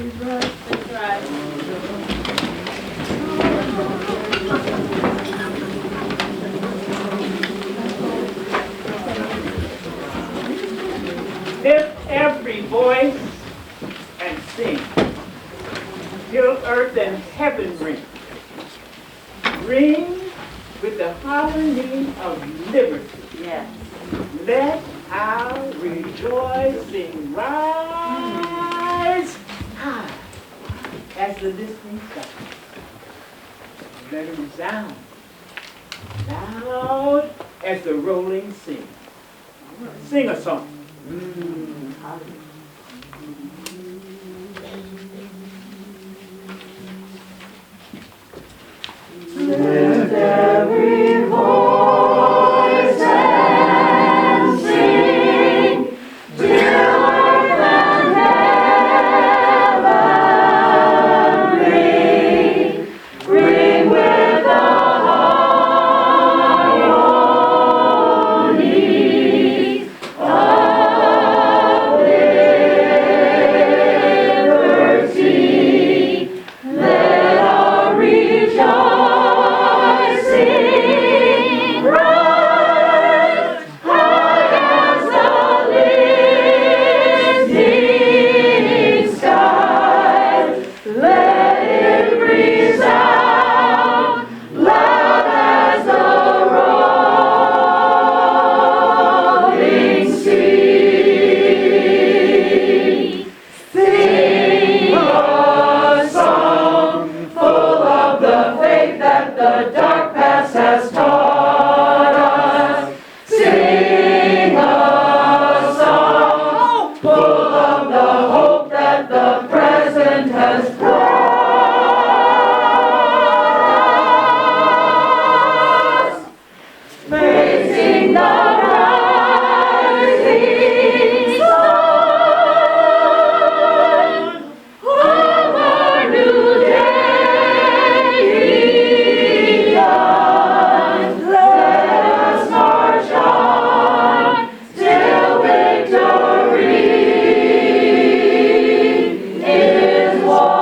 That's right. Lift every voice and sing, till earth and heaven ring. Ring with the harmony of liberty. Yes. Let our rejoicing rise high as the listening sky. Let it resound loud as the rolling sea. Sing a song. Lift every voice and sing, till earth and heaven ring, ring with the harmony of liberty. Let our rejoicing rise high as the listening skies. Let it resound loud as the rolling sea. Sing a song full of the faith that the dark past has taught us. Sing a song full of the hope that the present has brought us. Facing the rising sun of our new day begun. Let us march on till victory is won.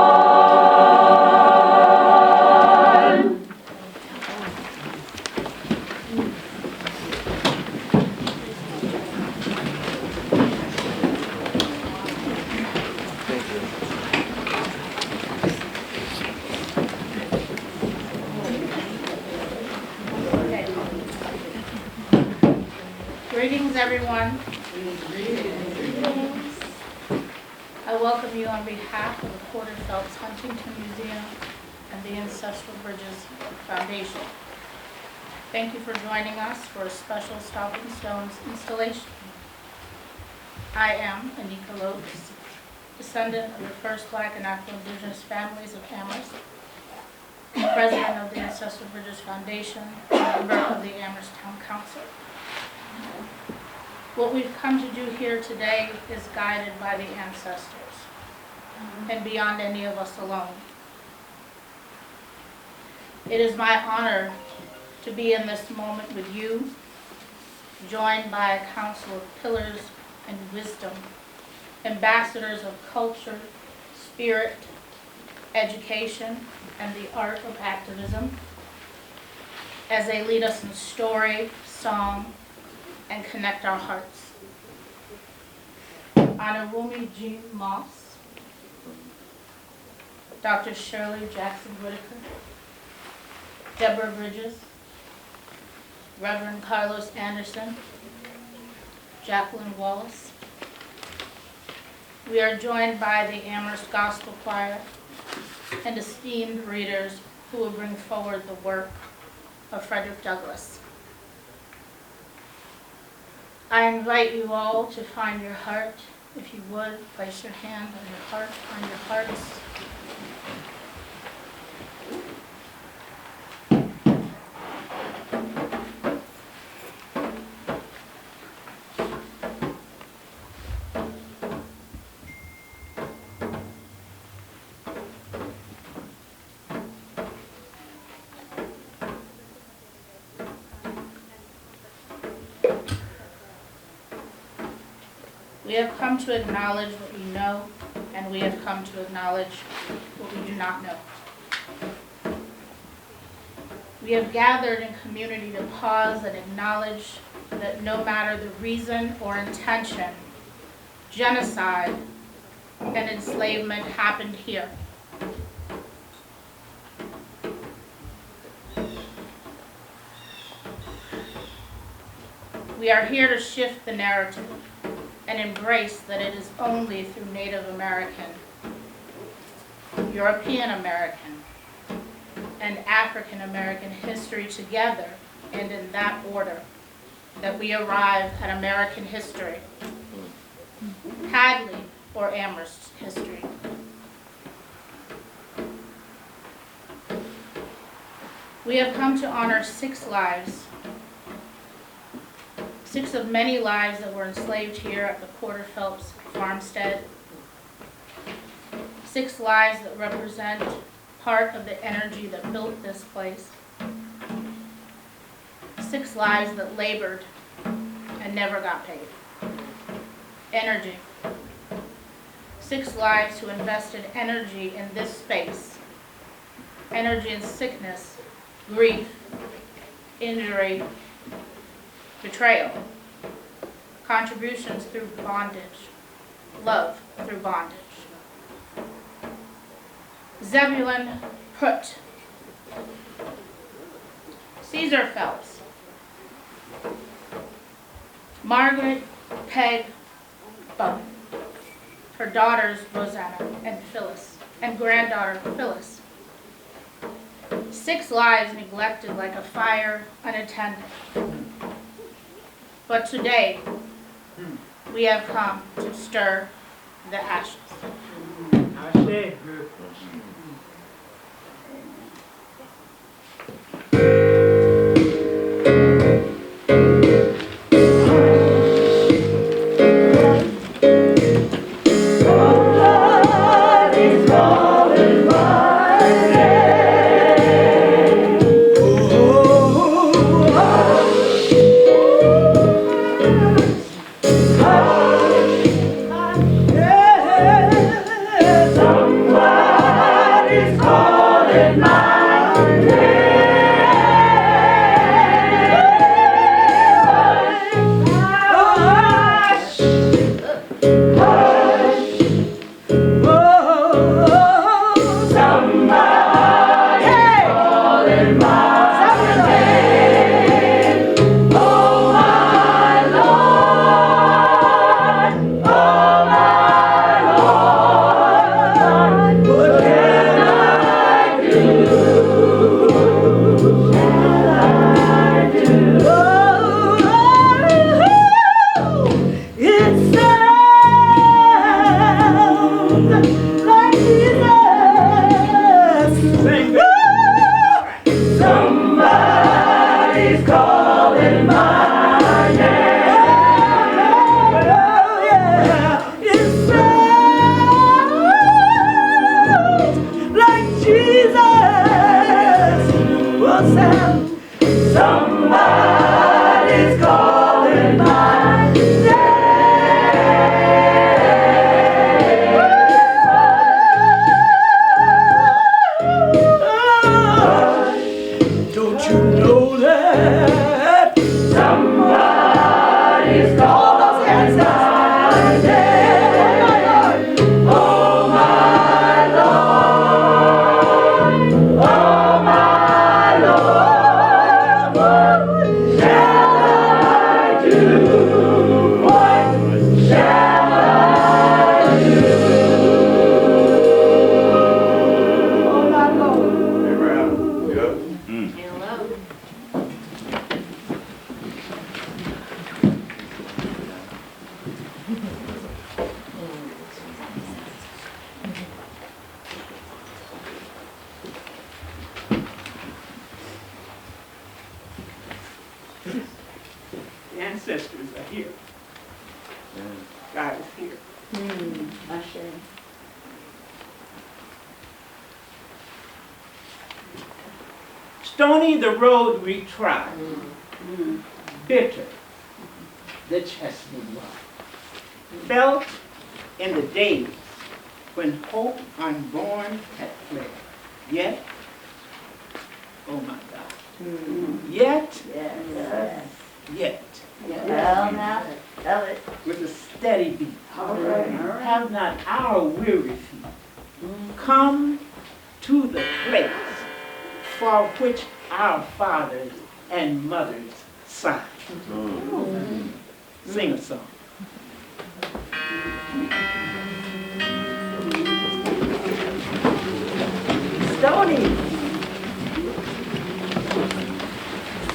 Greetings, everyone. I welcome you on behalf of the Porter-Phelps-Huntington Museum and the Ancestral Bridges Foundation. Thank you for joining us for a special Stomping Stones installation. I am Anika Lopes, descendant of the first Black and Afro-Indigenous families of Amherst, president of the Ancestral Bridges Foundation, and member of the Amherst Town Council. What we've come to do here today is guided by the ancestors and beyond any of us alone. It is my honor to be in this moment with you, joined by a council of pillars and wisdom, ambassadors of culture, spirit, education, and the art of activism, as they lead us in story, song, and connect our hearts. Honorable Jean Moss, Dr. Shirley Jackson Whitaker, Deborah Bridges, Reverend Carlos Anderson, Jacqueline Wallace. We are joined by the Amherst Gospel Choir and esteemed readers who will bring forward the work of Frederick Douglass. I invite you all to find your heart. If you would, place your hand on your heart, on your hearts. We have come to acknowledge what you know and we have come to acknowledge what we do not know. We have gathered in community to pause and acknowledge that no matter the reason or intention, genocide and enslavement happened here. We are here to shift the narrative and embrace that it is only through Native American, European American, and African American history together, and in that order, that we arrive at American history, Hadley or Amherst history. We have come to honor 6 lives, 6 of many lives that were enslaved here at the Porter-Phelps farmstead, 6 lives that represent part of the energy that built this place, 6 lives that labored and never got paid. Energy. 6 lives who invested energy in this space. Energy in sickness, grief, injury, betrayal. Contributions through bondage. Love through bondage. Zebulon Pruitt. Caesar Phelps. Margaret Peg Bowen. Her daughters Rosanna and Phyllis, and granddaughter Phyllis. 6 lives neglected like a fire unattended. But today, we have come to stir the ashes. Ashe. Ancestors are here. God is here. Stony the road we trod, bitter the chestnut rod, felt in the days when hope unborn had fled. Yet, oh my God, yet, yet, Well, now, tell it. with a steady beat, All right. have not our weary feet come to the place for which our fathers and mothers sighed. Sing a song. Stony.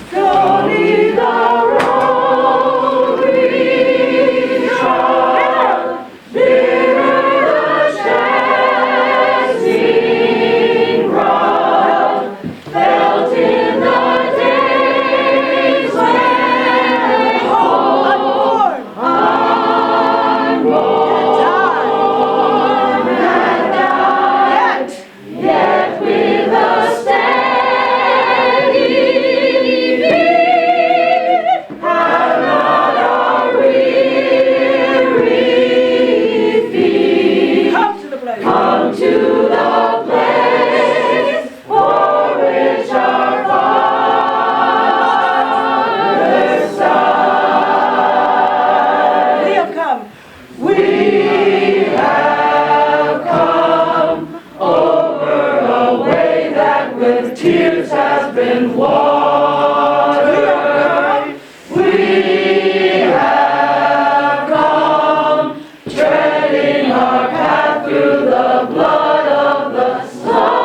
Stony the road we trod, bitter the chastening rod, felt in the days when unborn had died, yet with a steady beat, have not our weary feet come to the place for which our fathers sighed. We have come. We have come over a way that with tears has been watered. We have come treading our path through the blood of the slaughter.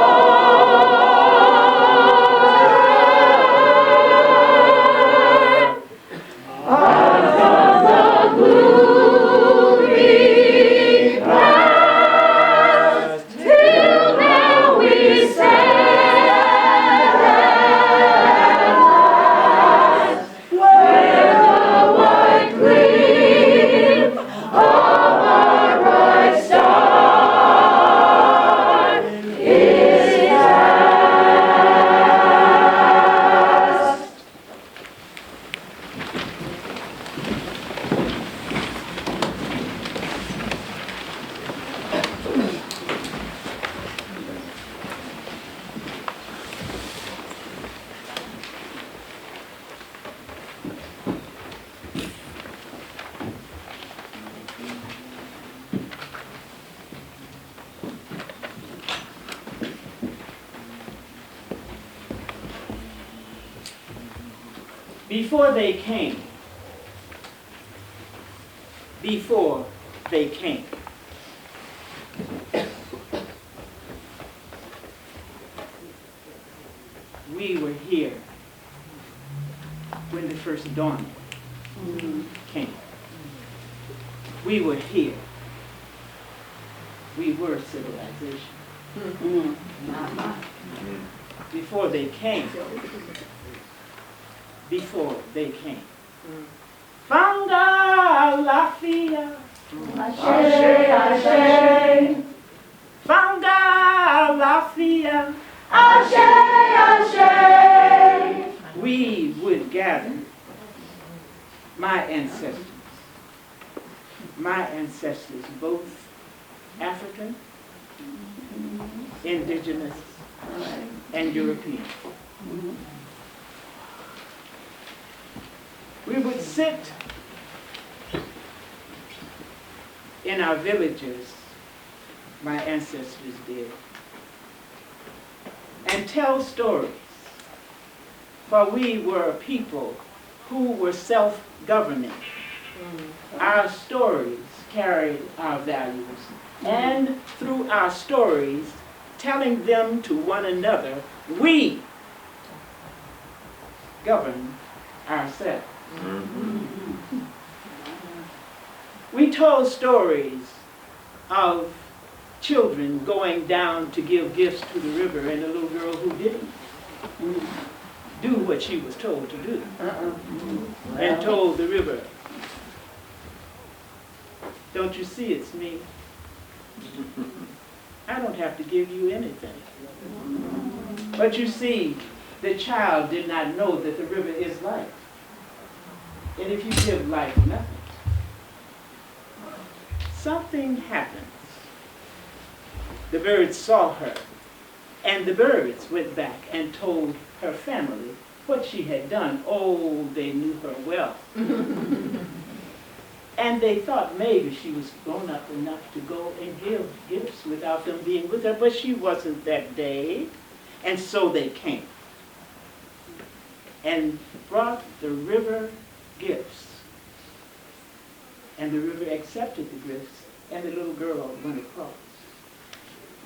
Out from the gloomy past, till now we stand at last, where the white gleam of our bright star is cast. Before they came, before they came, we were here when the first dawn came. We were here. We were civilization. Before they came. Before they came. Fanga Lafia. Ashe, Ashe, Fanga Lafia. Ashe, Ashe. We would gather my ancestors, both African, indigenous, and European. We would sit in our villages, my ancestors did, and tell stories, for we were a people who were self-governing. Our stories carried our values, and through our stories, telling them to one another, we govern ourselves. We told stories of children going down to give gifts to the river, and a little girl who didn't do what she was told to do, and told the river, don't you see it's me? I don't have to give you anything. But you see, the child did not know that the river is life. And if you give life nothing, something happens The birds saw her, and the birds went back and told her family what she had done. Oh, they knew her well. And they thought maybe she was grown up enough to go and give gifts without them being with her, but she wasn't that day. And so they came and brought the river gifts. And the river accepted the gifts, and the little girl went across.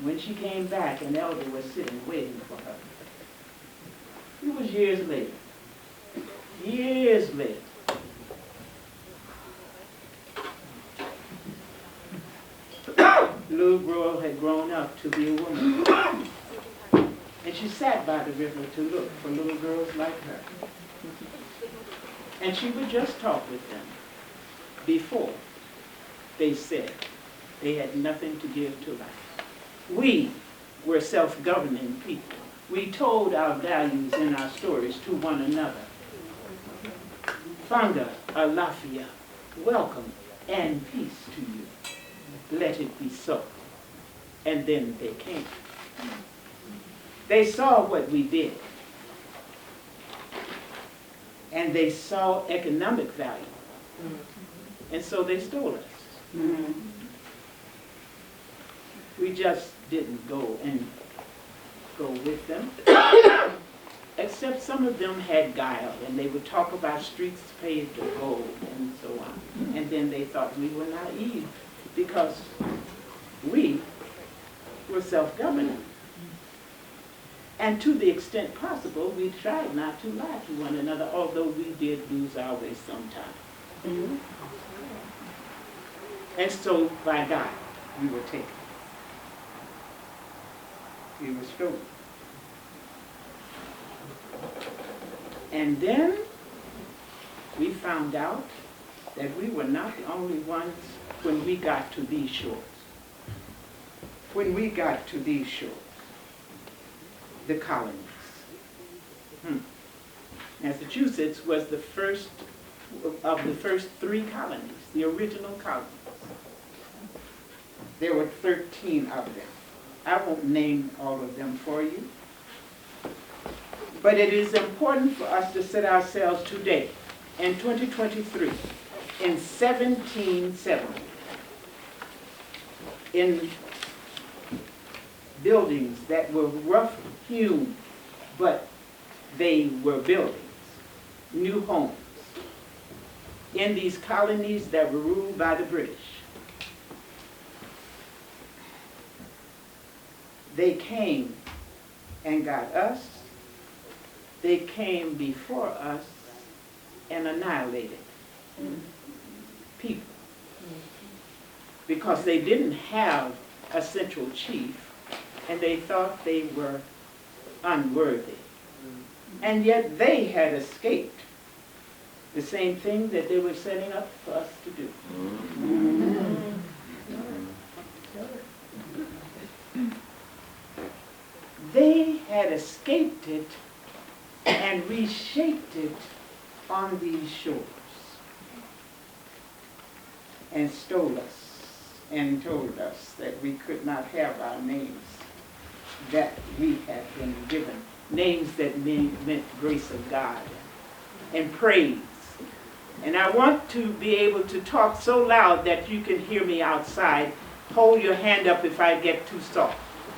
When she came back, an elder was sitting waiting for her. It was years later. Years later. The little girl had grown up to be a woman. And she sat by the river to look for little girls like her. And she would just talk with them before they said they had nothing to give to life. We were self-governing people. We told our values and our stories to one another. Fanga, alafia, welcome and peace to you. Let it be so. And then they came. They saw what we did. And they saw economic value. And so they stole us. We just didn't go with them. Except some of them had guile, and they would talk about streets paved with gold and so on. And then they thought we were naive because we were self-governing. And to the extent possible, we tried not to lie to one another, although we did lose our way sometimes. And so, by God, we were taken. We were stolen. And then we found out that we were not the only ones when we got to these shores. When we got to these shores, the colonies. Massachusetts was the first of the first 3 colonies, the original colonies. There were 13 of them. I won't name all of them for you. But it is important for us to set ourselves today, in 2023, in 1770, in buildings that were rough-hewn, but they were buildings, new homes, in these colonies that were ruled by the British. They came and got us. They came before us and annihilated people because they didn't have a central chief and they thought they were unworthy. And yet they had escaped the same thing that they were setting up for us to do. They had escaped it and reshaped it on these shores and stole us and told us that we could not have our names that we had been given, names that meant grace of God and praise. And I want to be able to talk so loud that you can hear me outside. Hold your hand up if I get too soft.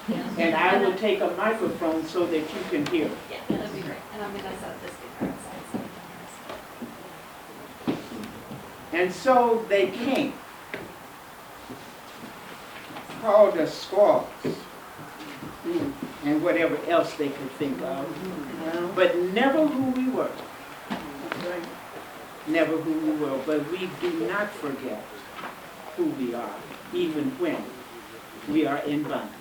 Yeah. And I will take a microphone so that you can hear me. Yeah, that'd be great. And I'm gonna set this guitar aside so we can hear. And so they came, called us squaws, and whatever else they could think of, but never who we were. Never who we were, but we do not forget who we are, even when we are in bondage.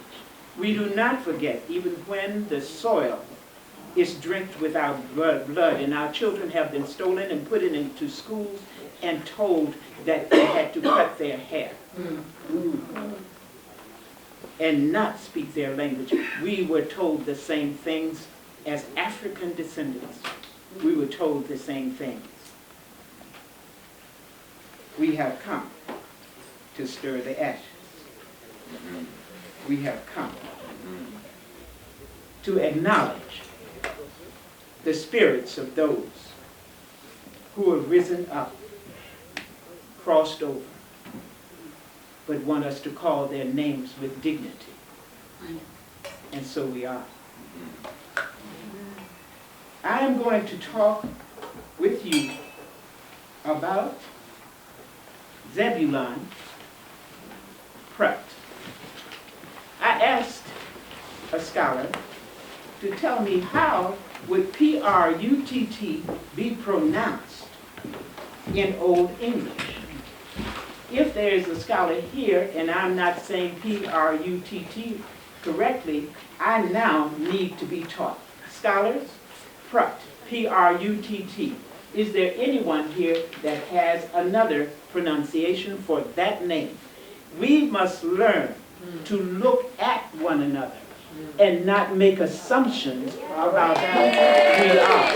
We do not forget, even when the soil is drenched with our blood and our children have been stolen and put into schools and told that they had to cut their hair and not speak their language. We were told the same things as African descendants. We were told the same things. We have come to stir the ashes. we have come to acknowledge the spirits of those who have risen up, crossed over, but want us to call their names with dignity. And so we are. I am going to talk with you about Zebulon Pratt. I asked a scholar to tell me how would P-R-U-T-T be pronounced in Old English. If there is a scholar here and I'm not saying P-R-U-T-T correctly, I now need to be taught. Scholars, Pratt, P-R-U-T-T. Is there anyone here that has another pronunciation for that name? We must learn to look at one another and not make assumptions about who we are.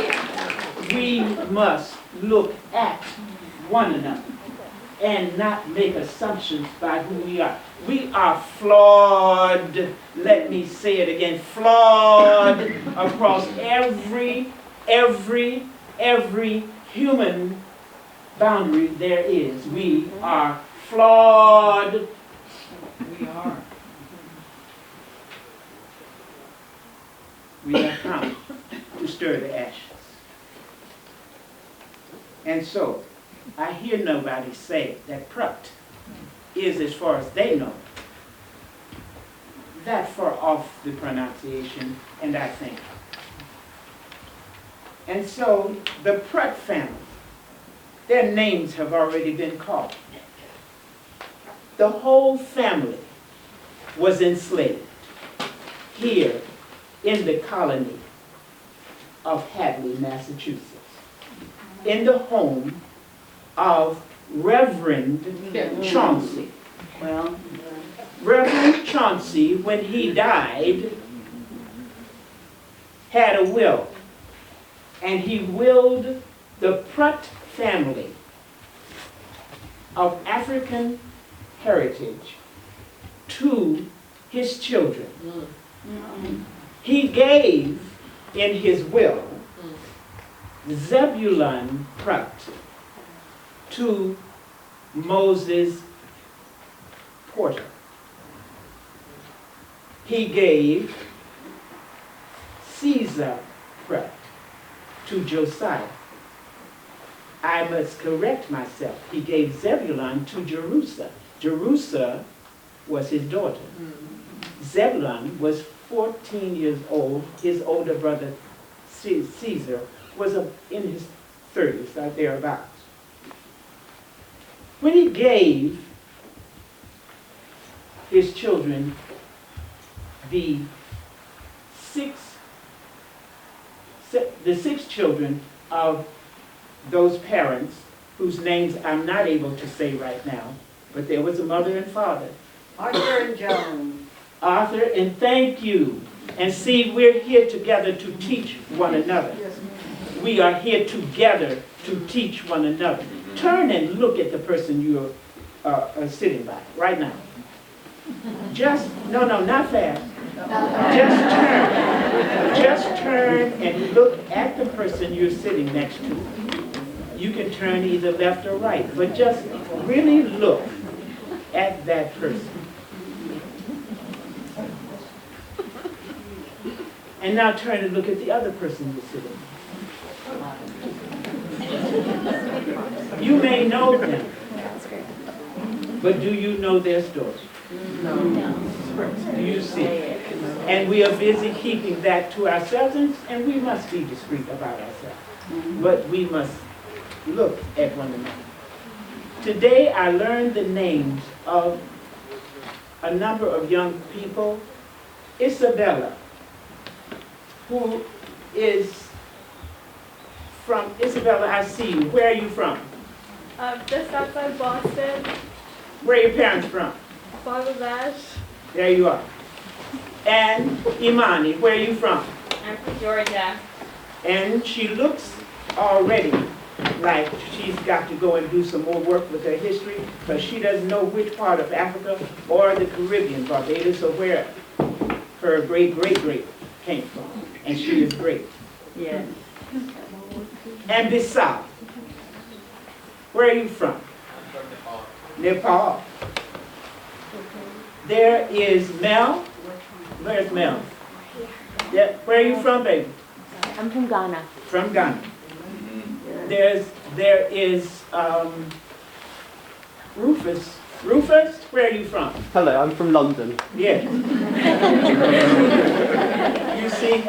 We must look at one another and not make assumptions by who we are. We are flawed, let me say it again, flawed across every human boundary there is. We are flawed. We are. We have come to stir the ashes. And so, I hear nobody say that Pratt is, as far as they know, that far off the pronunciation, and I think. And so, the Pratt family, their names have already been called. The whole family was enslaved here in the colony of Hadley, Massachusetts, in the home of Reverend Chauncey. Well, Reverend Chauncey, when he died, had a will, and he willed the Pratt family of African heritage to his children. He gave in his will Zebulon Pratt to Moses Porter. He gave Caesar Pratt to Josiah. I must correct myself. He gave Zebulon to Jerusa. Jerusa was his daughter. Zebulon was 14 years old. His older brother, Caesar, was in his 30s, right thereabouts. When he gave his children the six children of those parents, whose names I'm not able to say right now, but there was a mother and father. Arthur and Joan. Arthur, and thank you. And see, we're here together to teach one another. We are here together to teach one another. Turn and look at the person you are sitting by right now. No, not fast. Just turn and look at the person you're sitting next to. You can turn either left or right, but just really look at that person. And now turn and look at the other person you're sitting with. You may know them, but do you know their story? No. Do you see? And we are busy keeping that to ourselves, and we must be discreet about ourselves. But we must look at one another. Today I learned the names of a number of young people. Isabella, who is from, Isabella, I see you. Where are you from? Just outside Boston, Where are your parents from? Bangladesh. There you are. And Imani, where are you from? I'm from Georgia. And she looks already like she's got to go and do some more work with her history, because she doesn't know which part of Africa or the Caribbean, Barbados or where her great-great-great came from. And she is great. Yes. And Bissau. Where are you from? Nepal. There is Mel. Where's Mel? Yeah, where are you from, baby? I'm from Ghana. From Ghana. There is Rufus. Rufus, where are you from? Hello, I'm from London. Yes. You see?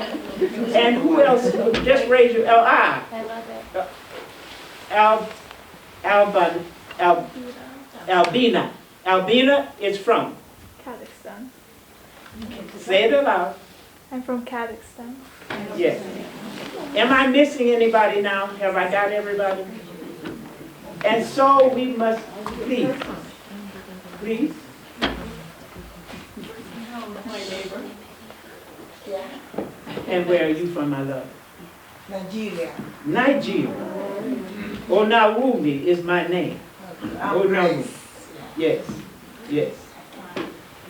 And who else? Just raise your I love it. Albina. Albina is from. Kazakhstan. Say it aloud. I'm from Kazakhstan. Yes. Am I missing anybody now? Have I got everybody? And so we must, please. My neighbor. And where are you from, my love? Nigeria. Nigeria. Onawumi is my name. Onawumi. Yes, yes.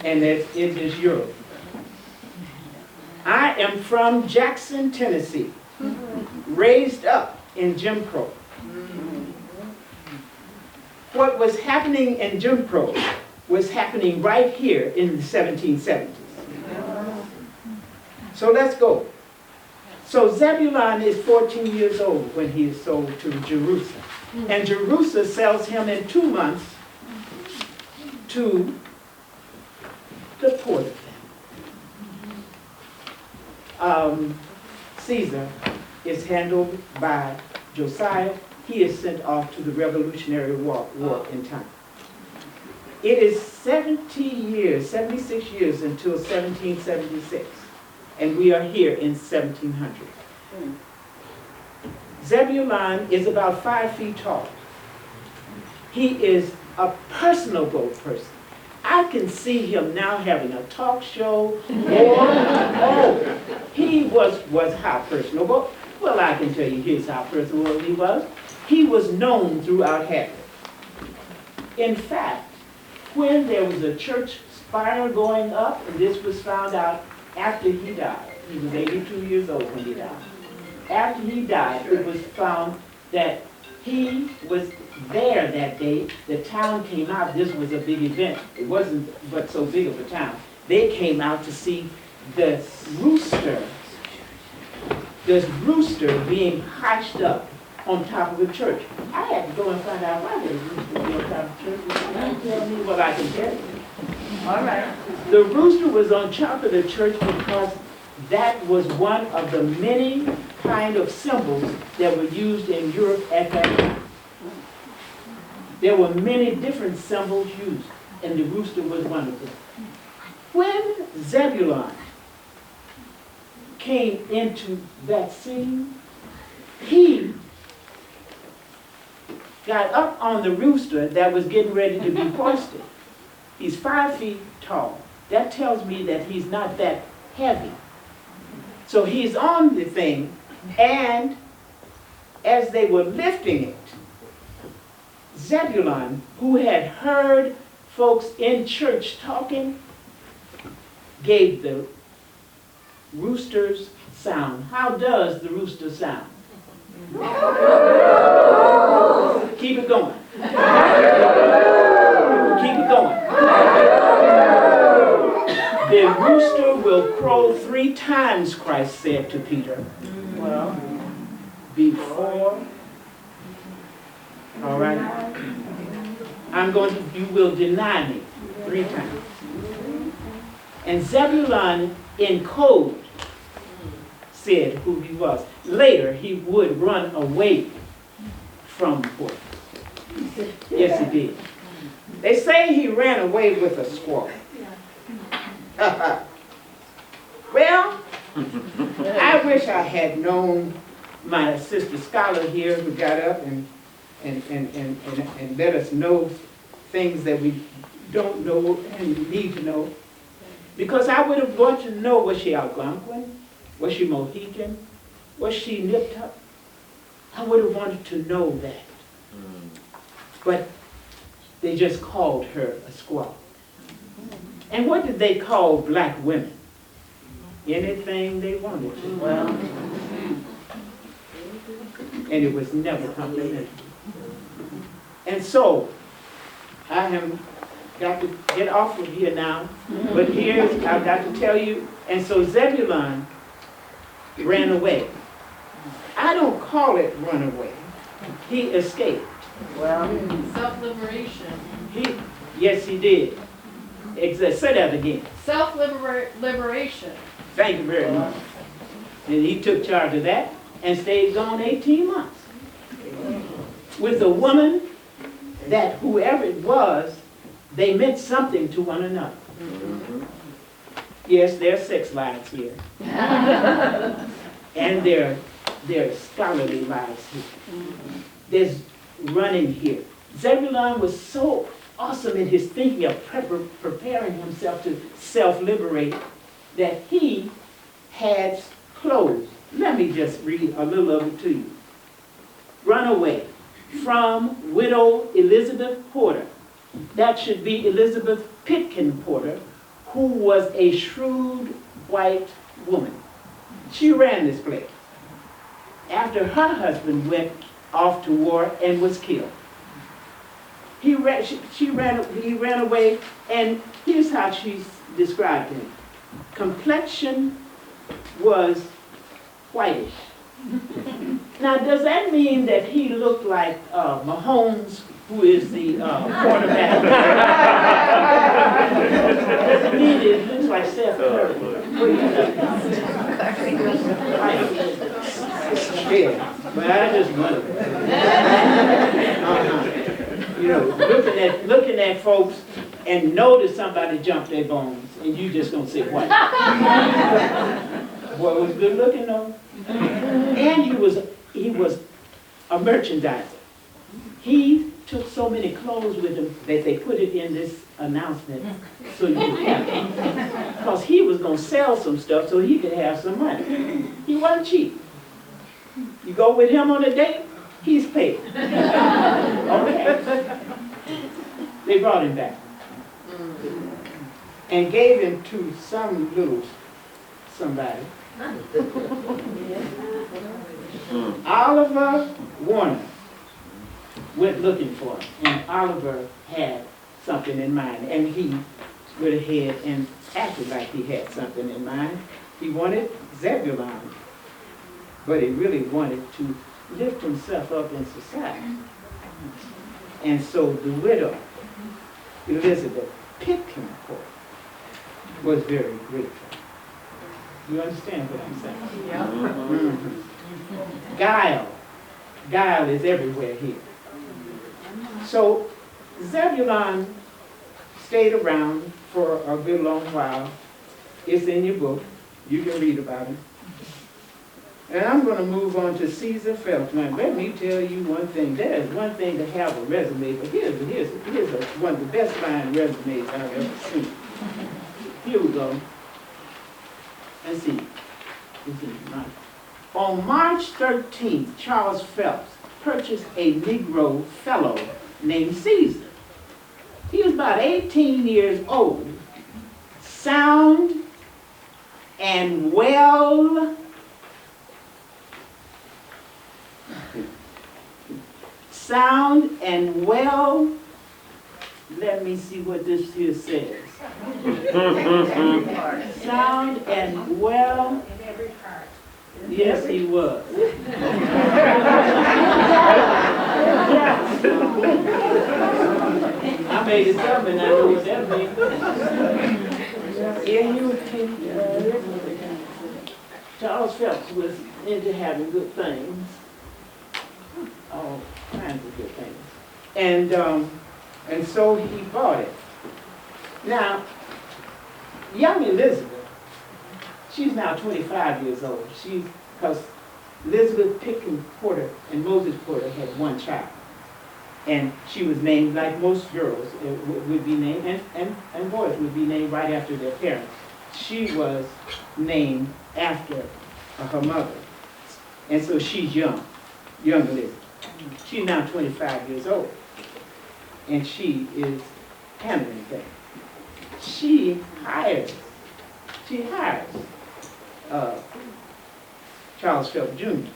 And it is Europe. I am from Jackson, Tennessee, raised up in Jim Crow. What was happening in Jim Crow was happening right here in the 1770s. So let's go. So Zebulon is 14 years old when he is sold to Jerusalem. And Jerusalem sells him in 2 months to the Porter-Phelps. Caesar is handled by Josiah. He is sent off to the Revolutionary War in time. It is 76 years until 1776, and we are here in 1700. Zebulon is about 5 feet tall. He is a personable person. I can see him now having a talk show. He was how personable. Well, I can tell you here's how personable he was. He was known throughout Hadley. In fact, when there was a church spire going up, and this was found out after he died. He was 82 years old when he died. After he died, it was found that he was there that day. The town came out. This was a big event. It wasn't but so big of a town. They came out to see the rooster being hatched up on top of the church. I had to go and find out why the rooster was on top of the church. You can't tell me what I can tell you. All right. The rooster was on top of the church because that was one of the many kind of symbols that were used in Europe at that time. There were many different symbols used, and the rooster was one of them. When Zebulon came into that scene, he got up on the rooster that was getting ready to be hoisted. He's 5 feet tall. That tells me that he's not that heavy. So he's on the thing, and as they were lifting it, Zebulon, who had heard folks in church talking, gave the rooster's sound. How does the rooster sound? Keep it going. Keep it going. The rooster will crow 3 times, Christ said to Peter. Well, before. All right. You will deny me 3 times. And Zebulon in code said who he was. Later, he would run away from Porter. Yes, he did. They say he ran away with a squaw. Well, I wish I had known my sister scholar here who got up and let us know things that we don't know and need to know. Because I would have wanted to know, was she Algonquin? Was she Mohican? Was she nipped up? I would have wanted to know that. But they just called her a squaw. And what did they call black women? Anything they wanted to. Well, And it was never complimentary. And so, I have got to get off of here now, but here's, I've got to tell you, and so Zebulon ran away. I don't call it run away. He escaped. well, Self-liberation. Yes, he did. Say that again. Self-liberation. Thank you very much. And he took charge of that and stayed gone 18 months. With a woman that whoever it was, they meant something to one another. Yes, there are sex lives here. And there are scholarly lives here. There's running here. Zebulon was so awesome in his thinking of preparing himself to self-liberate that he had clothes. Let me just read a little of it to you. Runaway from widow Elizabeth Porter. That should be Elizabeth Pitkin Porter, who was a shrewd white woman. She ran this place after her husband went off to war and was killed. He ran away, and here's how she described him. Complexion was whitish. Now, does that mean that he looked like Mahomes, who is the quarterback? Does it mean it looks like Seth Curry? Yeah, but I just wonder. You know, looking at folks and know that somebody jumped their bones, and you just gonna say what? Boy, was good looking though. And he was a merchandiser. He took so many clothes with him that they put it in this announcement so you could have it. Because he was going to sell some stuff so he could have some money. He wasn't cheap. You go with him on a date, he's paid. Okay. They brought him back and gave him to some little somebody. Oliver Warner went looking for him, and Oliver had something in mind, and he went ahead and acted like he had something in mind. He wanted Zebulon, but he really wanted to lift himself up in society. And so the widow, Elizabeth Pitkin Porter, was very grateful. You understand what I'm saying? Yeah. Mm-hmm. Guile is everywhere here. So Zebulon stayed around for a good long while. It's in your book. You can read about him. And I'm going to move on to Caesar Phelps. Now, let me tell you one thing. There is one thing to have a resume, but here's one of the best line resumes I've ever seen. Here we go. Let's see. On March 13th, Charles Phelps purchased a Negro fellow named Caesar. He was about 18 years old, sound and well let me see what this here says. Sound and well. In every part. Yes, he was. I made it up and I know what that means. Charles Phelps was into having good things. All kinds of good things. And so he bought it. Now, young Elizabeth, she's now 25 years old. Because Elizabeth Pitkin Porter and Moses Porter had one child. And she was named, like most girls would be named, and boys would be named right after their parents. She was named after her mother. And so she's young. young lady. She's now 25 years old, and she is handling things. She hires Charles Phelps Jr.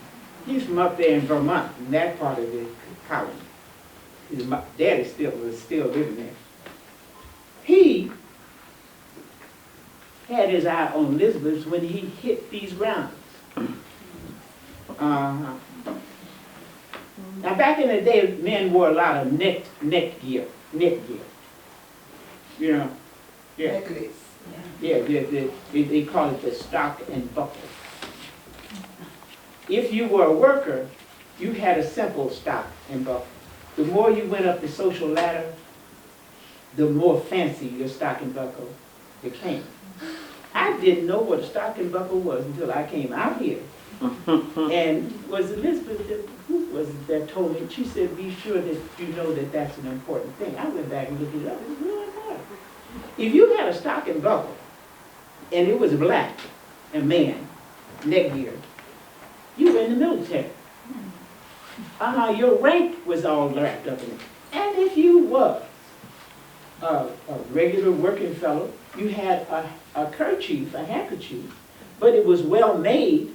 He's from up there in Vermont, in that part of the colony. His daddy was still living there. He had his eye on Elizabeth when he hit these rounds. Now back in the day, men wore a lot of neck gear. You know, yeah. Necklace. Yeah, they call it the stock and buckle. If you were a worker, you had a simple stock and buckle. The more you went up the social ladder, the more fancy your stock and buckle became. I didn't know what a stock and buckle was until I came out here. And was Elizabeth, who was it that told me? She said, be sure that you know that that's an important thing. I went back and looked it up. It's really important. If you had a stock and buckle, and it was black, a man, neck gear, you were in the military. Your rank was all wrapped up in it. And if you were a regular working fellow, you had a kerchief, a handkerchief, but it was well made,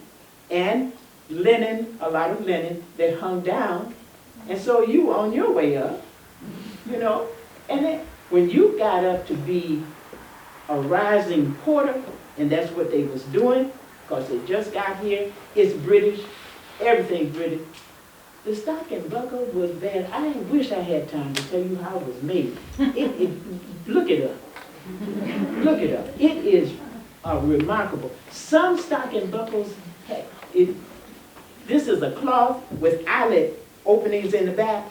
and linen, a lot of linen that hung down, and so you were on your way up, you know. And then when you got up to be a rising porter, and that's what they was doing, because they just got here, it's British, everything's British. The stock and buckle was bad. I wish I had time to tell you how it was made. Look it up. Look it up. It is remarkable. Some stock and buckles, this is a cloth with eyelet openings in the back,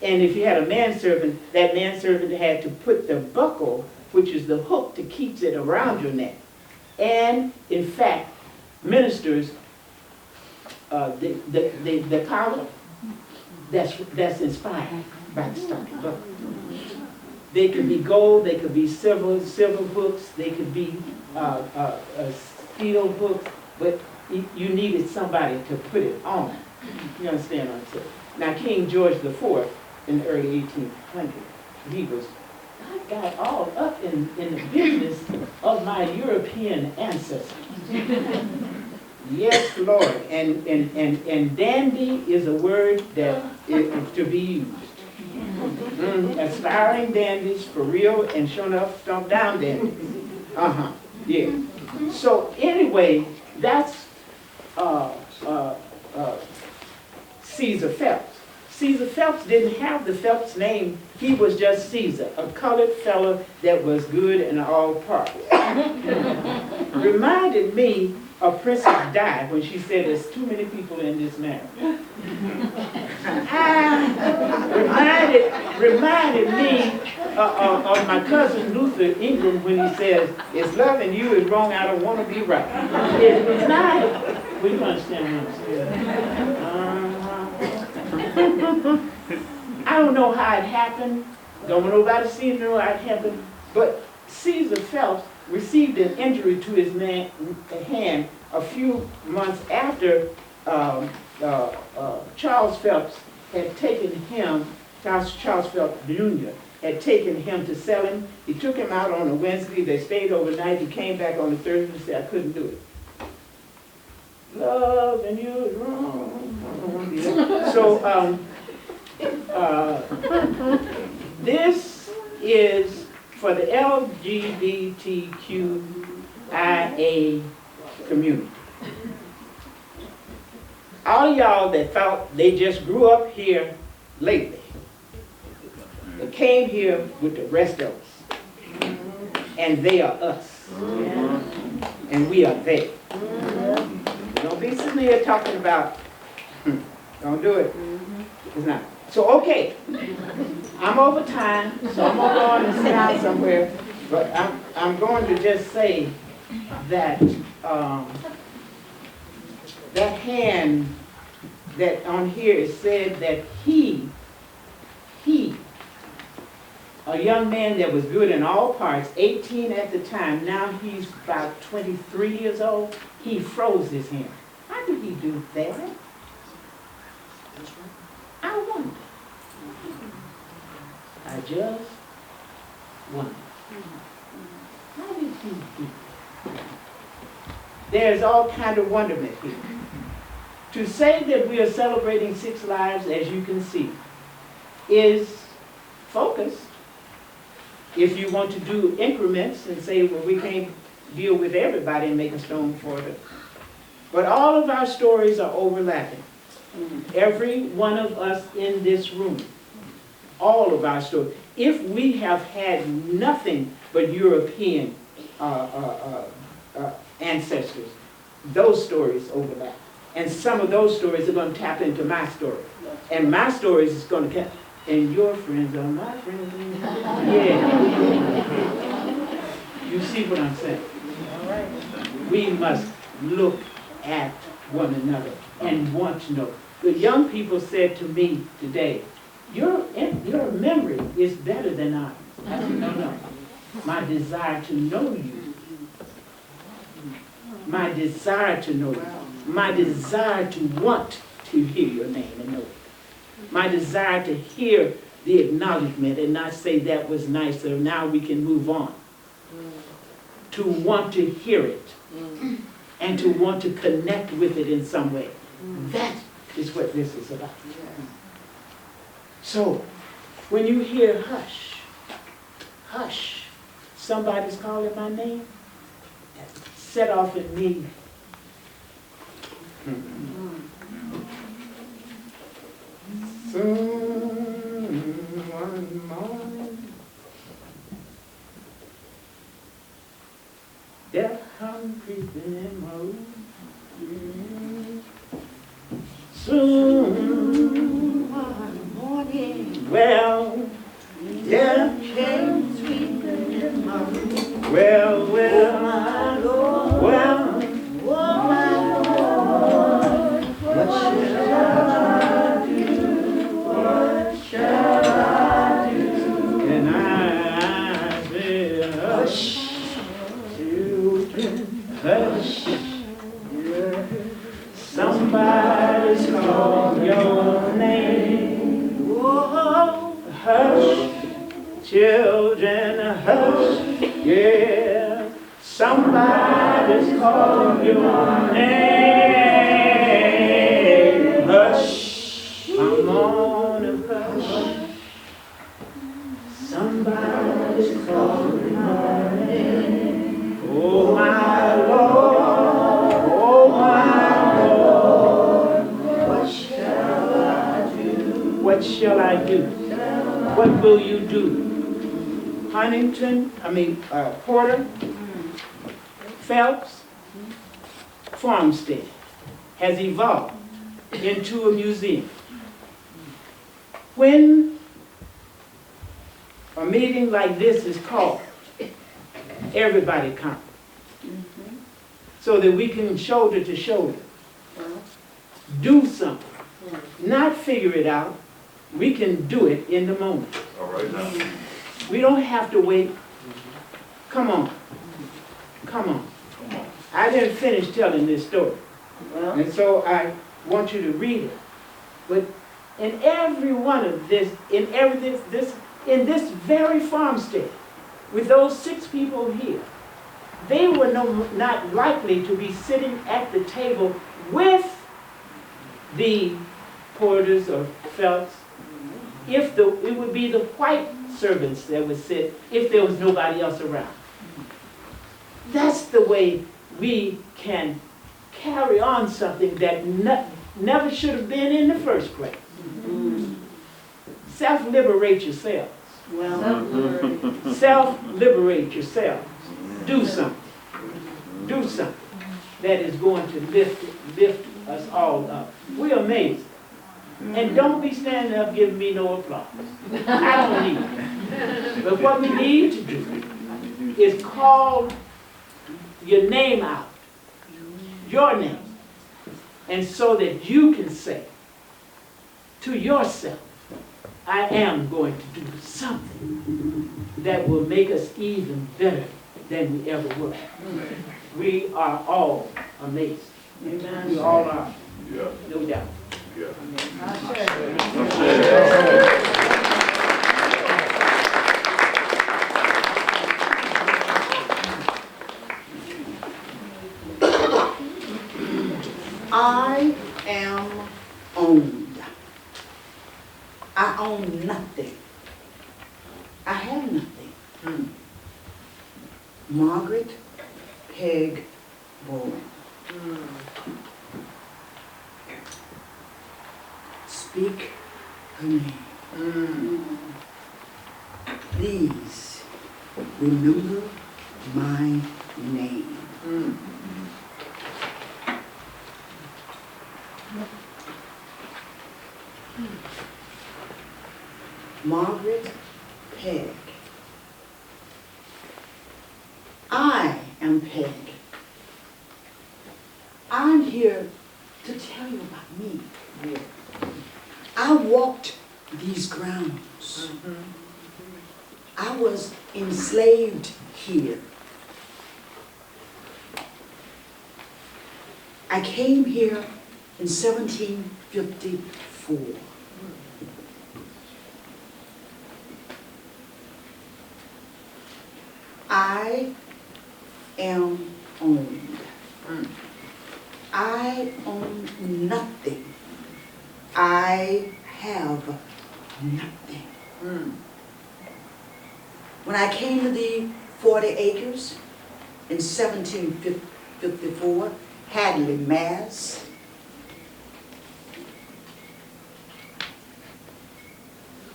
and if you had a manservant, that manservant had to put the buckle, which is the hook that keeps it around your neck. And in fact, ministers, the collar, that's inspired by the stock and buckle. They could be gold, they could be silver hooks, they could be steel hooks, but you needed somebody to put it on. You understand what I'm saying? Now King George IV in the early 1800s, I got all up in the business of my European ancestors. Yes, Lord. And dandy is a word that is to be used. Aspiring dandies for real, and sure enough, stomp down dandies. Yeah. So anyway, that's Caesar Phelps. Caesar Phelps didn't have the Phelps name. He was just Caesar, a colored fellow that was good in all parts. Reminded me of Princess Di when she said there's too many people in this marriage. Reminded me of my cousin Luther Ingram when he says, if loving you is wrong, I don't want to be right. It reminded, well, you understand what I'm saying. I don't know how it happened. Don't want nobody seem to know how it happened. But Caesar Phelps received an injury to his hand a few months after Charles Phelps had taken him, Charles Phelps Jr. had taken him to sell him. He took him out on a Wednesday. They stayed overnight. He came back on the Thursday and said, I couldn't do it. Love and you is wrong. I don't want to be that. So this is for the LGBTQIA community. All y'all that thought they just grew up here lately, they came here with the rest of us. And they are us. And we are they. Don't be sitting here talking about, don't do it. It's not. So, okay, I'm over time, so I'm going to go on and sit down somewhere, but I'm going to just say that that hand that on here is said that he, a young man that was good in all parts, 18 at the time, now he's about 23 years old, he froze his hand. How did he do that? I wonder. I just wonder. How did he do that? There's all kind of wonderment here. To say that we are celebrating 6 lives, as you can see, is focused. If you want to do increments and say, well, we can't deal with everybody and make a stone for it. But all of our stories are overlapping. Every one of us in this room, all of our stories. If we have had nothing but European ancestors, those stories overlap. And some of those stories are going to tap into my story. And my stories is going to tap, and your friends are my friends. Yeah. You see what I'm saying? We must look at one another and want to know. The young people said to me today, your memory is better than ours. I said, no. My desire to know you. My desire to know you. My desire to want to hear your name and know it. My desire to hear the acknowledgement and not say that was nice, so now we can move on. To want to hear it and to want to connect with it in some way. That is what this is about. So, when you hear hush, hush, somebody's calling my name, set off in me. Soon one morning, death come creeping in my room. Soon one morning, well, death came creeping in my room. Well, my Lord, well, my Lord, what shall I do? What shall I do? And I say, hush, children, hush. Somebody's calling your name. Whoa, hush, children, hush. Yeah, somebody's calling your name. Hush, come on and hush. Somebody's calling my name. Oh my Lord, oh my Lord, what shall I do? What shall I do? What will you do? Porter, Phelps, farmstead has evolved into a museum. When a meeting like this is called, everybody comes. So that we can shoulder to shoulder do something, not figure it out. We can do it in the moment. All right now. We don't have to wait. Come on. Come on. I didn't finish telling this story. And so I want you to read it. But in every one of this, in this very farmstead, with those 6 people here, they were not likely to be sitting at the table with the Porters or Phelps. It would be the white servants that would sit if there was nobody else around. That's the way we can carry on something that never should have been in the first place. Self-liberate yourselves. Self-liberate yourselves. Do something. Do something that is going to lift us all up. We're amazing. And don't be standing up giving me no applause. I don't need it. But what we need to do is call your name out. Your name. And so that you can say to yourself, I am going to do something that will make us even better than we ever were. We are all amazing. Amen. We all are. Yeah. No doubt. Yeah. I am owned. I own nothing. I have nothing. Margaret Peg Bowen. Speak her name. Please remember my name. Margaret Peg. I am Peg. I'm here to tell you about me. I walked these grounds. I was enslaved here. I came here in 1754. I am owned. I own nothing. I have nothing. When I came to the 40 acres in 1754, Hadley, Mass,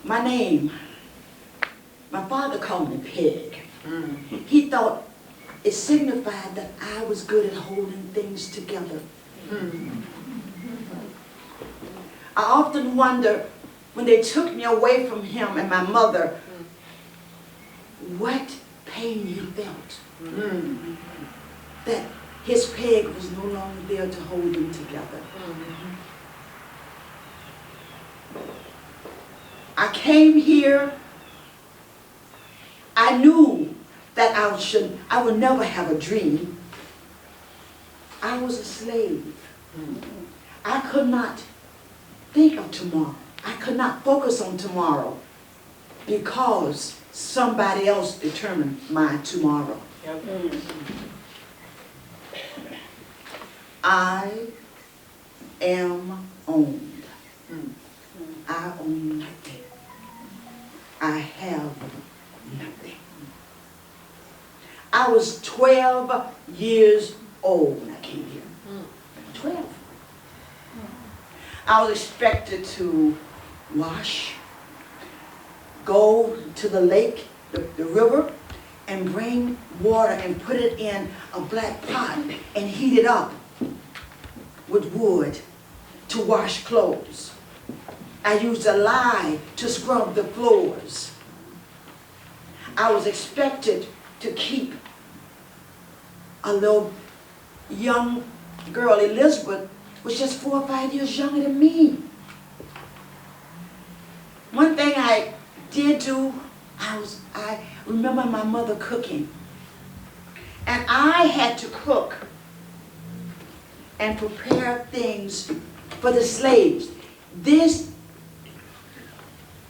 my name, my father called me Peg. He thought it signified that I was good at holding things together. I often wonder, when they took me away from him and my mother, what pain he felt. That his peg was no longer there to hold them together. I came here, I knew that I would never have a dream. I was a slave. I could not think of tomorrow. I could not focus on tomorrow because somebody else determined my tomorrow. I am owned. I own nothing. I have nothing. I was 12 years old when I came here. 12. I was expected to wash, go to the lake, the river, and bring water and put it in a black pot and heat it up with wood to wash clothes. I used a lye to scrub the floors. I was expected to keep a little young girl, Elizabeth, was just 4 or 5 years younger than me. One thing I did do, I remember my mother cooking. And I had to cook and prepare things for the slaves. This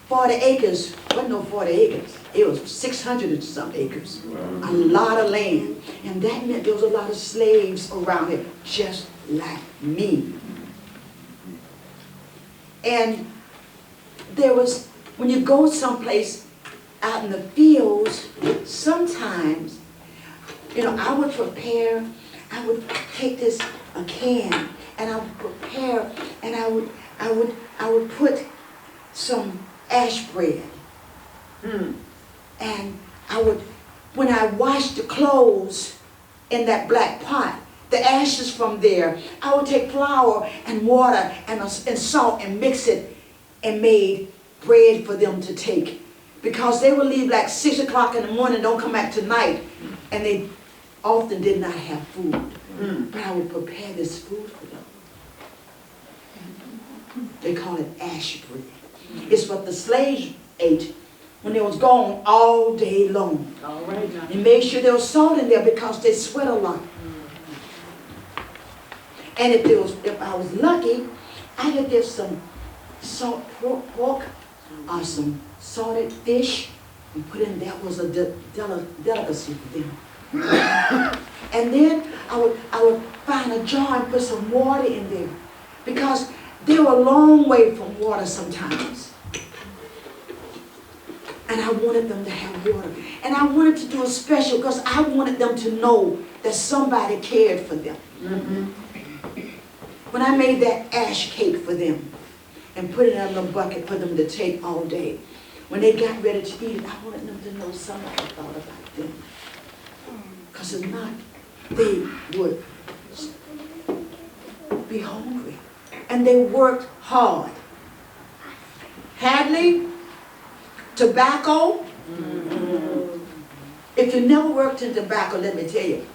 40 acres, wasn't no 40 acres. It was 600 and some acres. A lot of land. And that meant there was a lot of slaves around here, just like me. And there was, when you go someplace out in the fields, sometimes, I would prepare, I would take a can, and I would prepare, and I would put some ash bread. And when I washed the clothes in that black pot, the ashes from there, I would take flour and water and salt and mix it and made bread for them to take. Because they would leave like 6 o'clock in the morning, don't come back to night, and they often did not have food. But I would prepare this food for them. They call it ash bread. It's what the slaves ate when they was gone all day long. All right now. And made sure there was salt in there because they sweat a lot. And if I was lucky, I could get some salt pork, some salted fish, and put in, that was a delicacy for them. And then I would find a jar and put some water in there, because they were a long way from water sometimes. And I wanted them to have water. And I wanted to do a special because I wanted them to know that somebody cared for them. When I made that ash cake for them and put it in a little bucket for them to take all day, when they got ready to eat it, I wanted them to know somebody thought about them. Because if not, they would be hungry. And they worked hard. Hadley, tobacco. If you never worked in tobacco, let me tell you,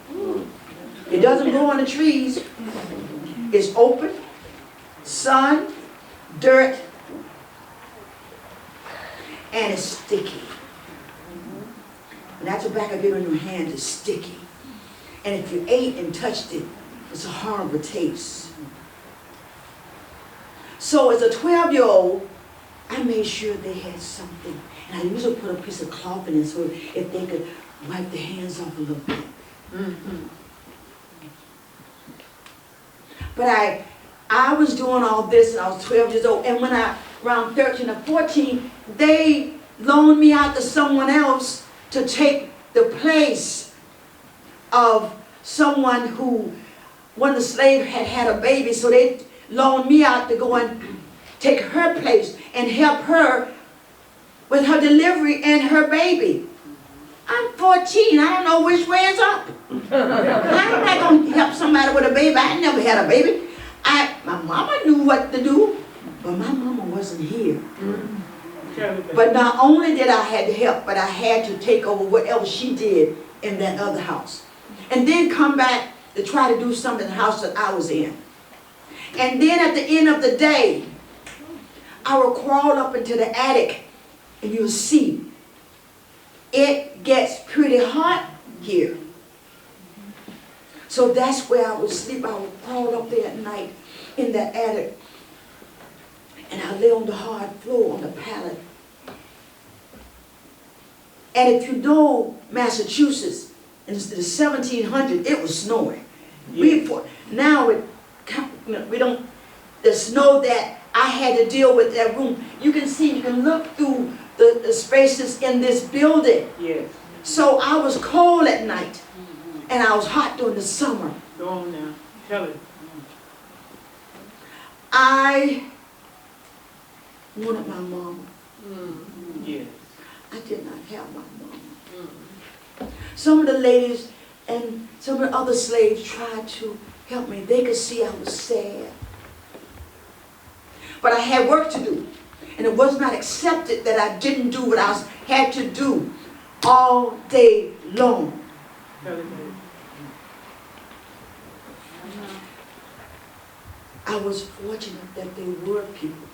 it doesn't grow on the trees. It's open, sun, dirt, and it's sticky. And that tobacco you in your hand is sticky. And if you ate and touched it, it's a horrible taste. So as a 12-year-old, I made sure they had something. And I usually put a piece of cloth in it so if they could wipe their hands off a little bit. But I was doing all this and I was 12 years old. And when around 13 or 14, they loaned me out to someone else to take the place of someone who, one of the slaves had a baby. So they loaned me out to go and take her place and help her with her delivery and her baby. I'm 14. I don't know which way is up. I'm not going to help somebody with a baby. I never had a baby. My mama knew what to do, but my mama wasn't here. But not only did I have to help, but I had to take over whatever she did in that other house. And then come back to try to do something in the house that I was in. And then at the end of the day, I would crawl up into the attic and you'll see it gets pretty hot here. So that's where I would sleep. I would crawl up there at night in that attic. And I lay on the hard floor on the pallet. And if you know Massachusetts, in the 1700s, it was snowing. Now we don't, the snow that I had to deal with that room, you can look through the spaces in this building. Yes. So I was cold at night, and I was hot during the summer. Go on now. Tell it. I wanted my mama. Yes. I did not have my mama. Some of the ladies and some of the other slaves tried to help me. They could see I was sad. But I had work to do. And it was not accepted that I didn't do what I had to do all day long. Tell it, baby. I was fortunate that there were people,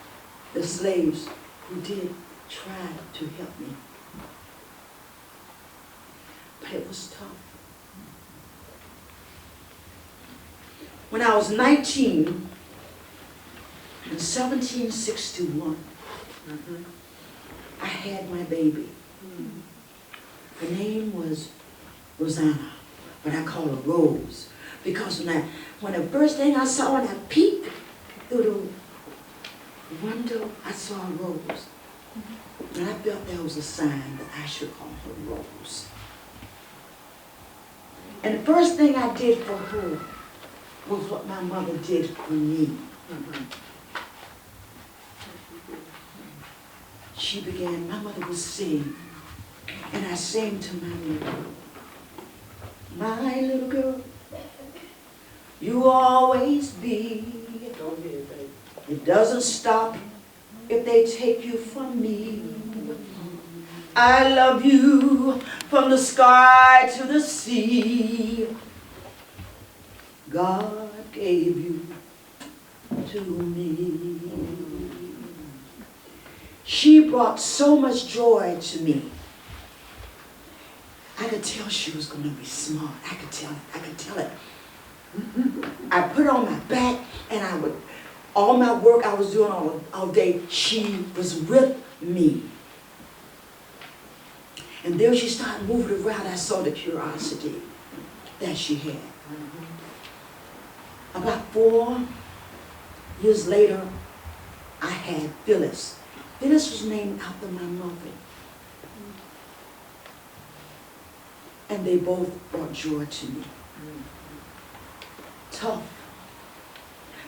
the slaves, who did try to help me. But it was tough. When I was 19, in 1761, I had my baby. Her name was Rosanna, but I call her Rose. Because when the first thing I saw when I peeked through the window, I saw a rose. And I felt that was a sign that I should call her Rose. And the first thing I did for her was what my mother did for me. My mother would sing, and I sang to my little girl, you always be. Go ahead, baby. It doesn't stop if they take you from me. I love you from the sky to the sea. God gave you to me. She brought so much joy to me. I could tell she was going to be smart. I could tell it. I put her on my back and I would all my work I was doing all day, she was with me. And then she started moving around. I saw the curiosity that she had. About 4 years later, I had Phyllis. Phyllis was named after my mother. And they both brought joy to me. Tough.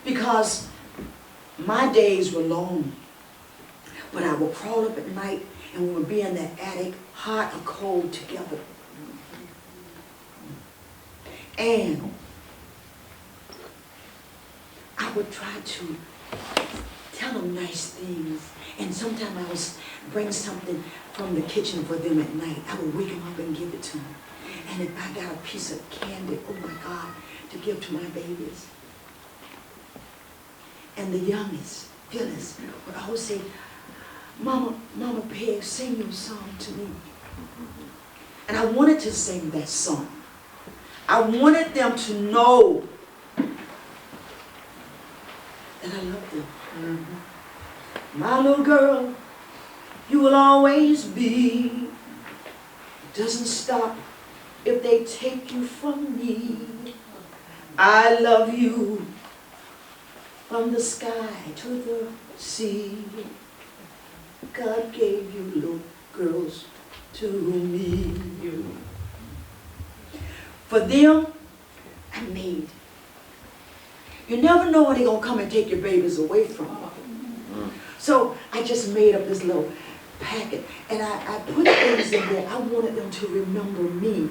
Because my days were long. But I would crawl up at night and we would be in that attic, hot or cold together. And I would try to tell them nice things. And sometimes I would bring something from the kitchen for them at night. I would wake them up and give it to them. And if I got a piece of candy, oh my God, to give to my babies. And the youngest, Phyllis, would always say, Mama Peg, sing your song to me. And I wanted to sing that song. I wanted them to know that I loved them. My little girl, you will always be. It doesn't stop if they take you from me. I love you from the sky to the sea. God gave you little girls to me. For them, I made. You never know when they're going to come and take your babies away from you. So I just made up this little packet. And I put things in there. I wanted them to remember me.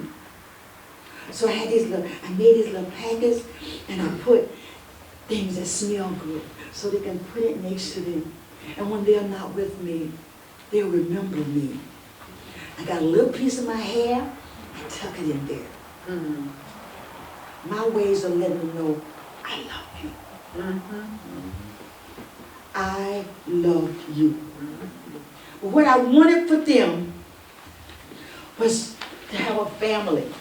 So I made these little packets, and I put things that smell good so they can put it next to them. And when they're not with me, they'll remember me. I got a little piece of my hair, I tuck it in there. My ways of letting them know I love you. I love you. But what I wanted for them was to have a family.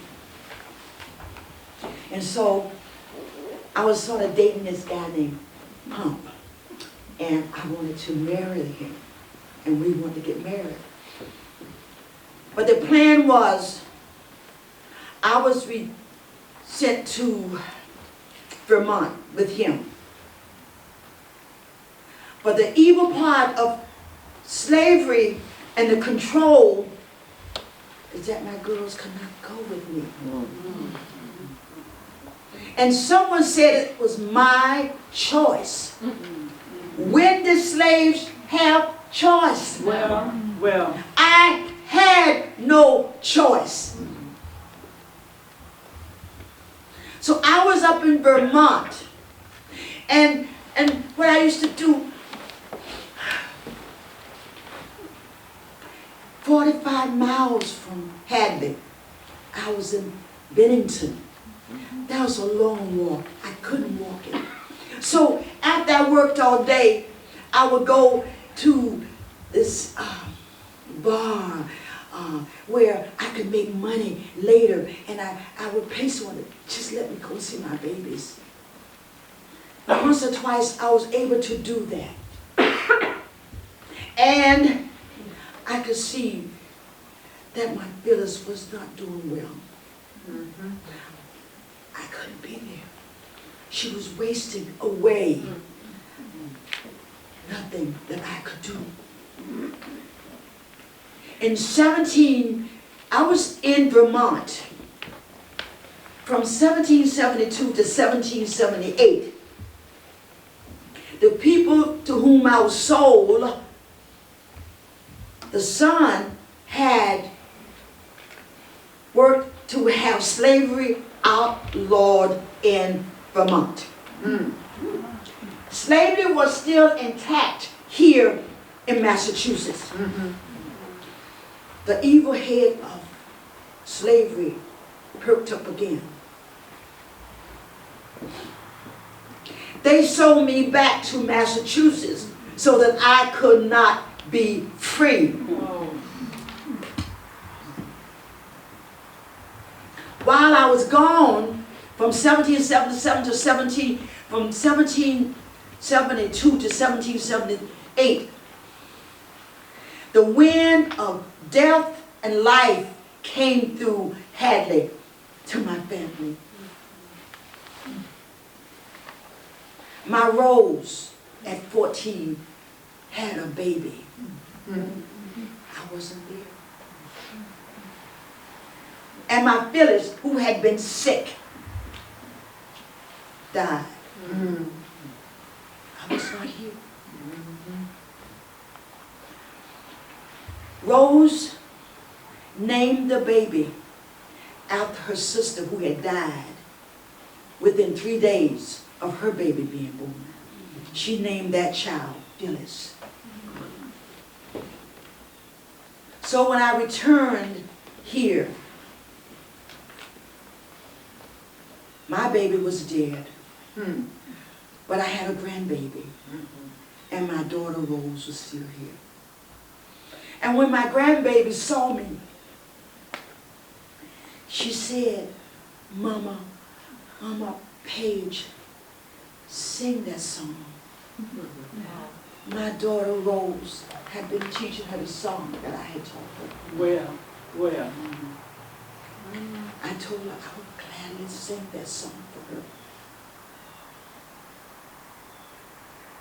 And so I was sort of dating this guy named Pump. And I wanted to marry him. And we wanted to get married. But the plan was, I was sent to Vermont with him. But the evil part of slavery and the control is that my girls could not go with me. And someone said it was my choice. When did slaves have choice? Well. I had no choice. So I was up in Vermont. And what I used to do, 45 miles from Hadley, I was in Bennington. That was a long walk. I couldn't walk it. So after I worked all day, I would go to this bar where I could make money later, and I would pay someone to just let me go see my babies. Once or twice I was able to do that. And I could see that my Phyllis was not doing well. I couldn't be there. She was wasting away. Nothing that I could do. I was in Vermont from 1772 to 1778. The people to whom I was sold, the son had worked to have slavery outlawed in Vermont. Slavery was still intact here in Massachusetts. The evil head of slavery perked up again. They sold me back to Massachusetts so that I could not be free. While I was gone from 1777 to from 1777 1772 to 1778, the wind of death and life came through Hadley to my family. My Rose at 14 had a baby. I wasn't there. And my Phyllis, who had been sick, died. I was not here. Rose named the baby after her sister who had died within 3 days of her baby being born. She named that child Phyllis. So when I returned here, my baby was dead, but I had a grandbaby, and my daughter Rose was still here. And when my grandbaby saw me, she said, Mama, Paige, sing that song. My daughter Rose had been teaching her the song that I had taught her. Well. I told her I would gladly sing that song for her.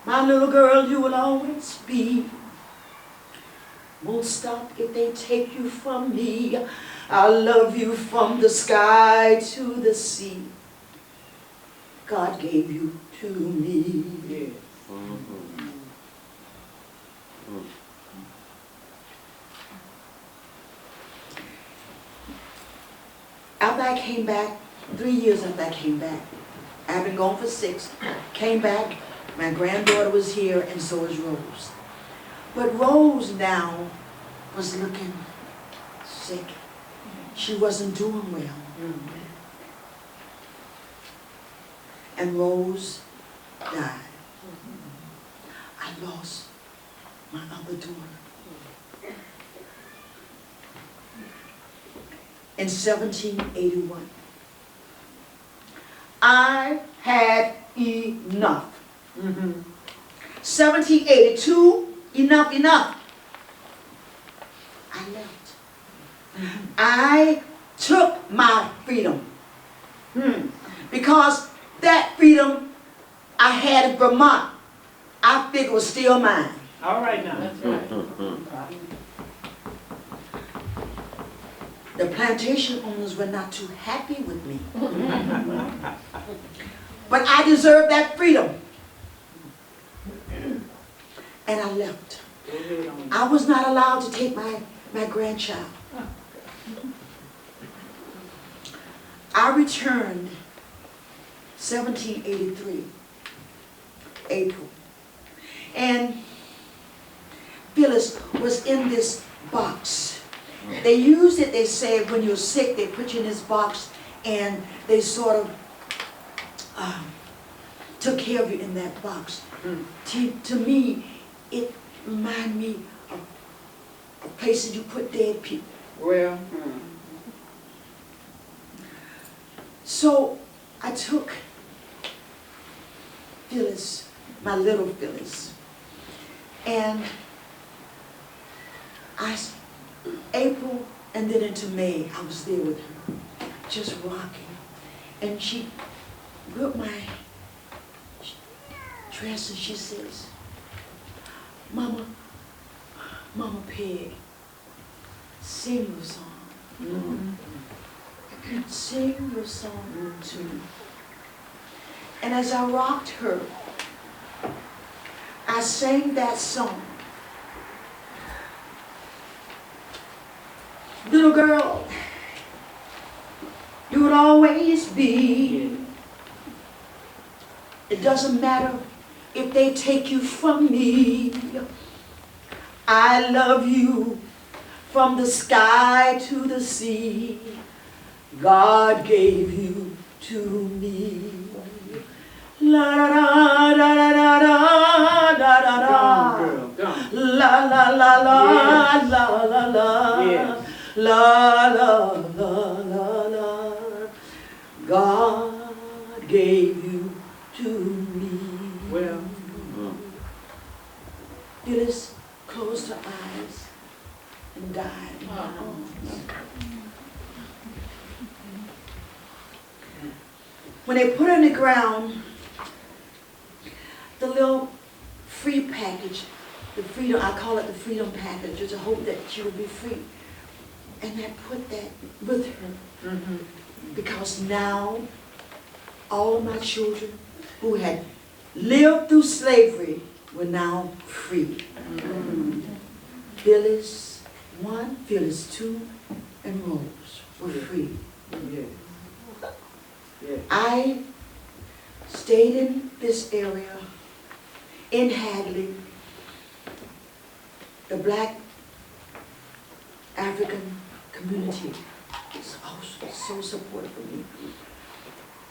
My little girl, you will always be. Won't stop if they take you from me. I'll love you from the sky to the sea. God gave you to me. Yes. After I came back, 3 years after I came back, I've been gone for 6, came back, my granddaughter was here, and so was Rose. But Rose now was looking sick. She wasn't doing well. And Rose died. I lost my other daughter. In 1781. I had enough. 1782, enough. I left. I took my freedom. Because that freedom I had in Vermont, I figured was still mine. All right now. That's right. The plantation owners were not too happy with me. But I deserved that freedom. And I left. I was not allowed to take my grandchild. I returned 1783, April. And Phyllis was in this box. They used it, they said, when you're sick, they put you in this box and they sort of took care of you in that box. To me, it reminded me of places you put dead people. Well. So I took Phyllis, my little Phyllis, and April and then into May, I was there with her, just rocking. And she gripped my dress and she says, Mama Peg, sing your song. Sing your song to me. And as I rocked her, I sang that song. Little girl, you would always be. It doesn't matter if they take you from me. I love you from the sky to the sea. God gave you to me. La da da da da da da da da. Girl, go. La la la la Yes. la la la. Yes. La la la la la. God gave you to me. Well. Phyllis closed her eyes and died in my arms. When they put her in the ground, the little free package, the freedom, I call it the freedom package, just to hope that she would be free. And I put that with her. Because now, all my children who had lived through slavery were now free. Phyllis 1, Phyllis 2, and Rose were free. I stayed in this area, in Hadley. The Black African community is also so supportive of me.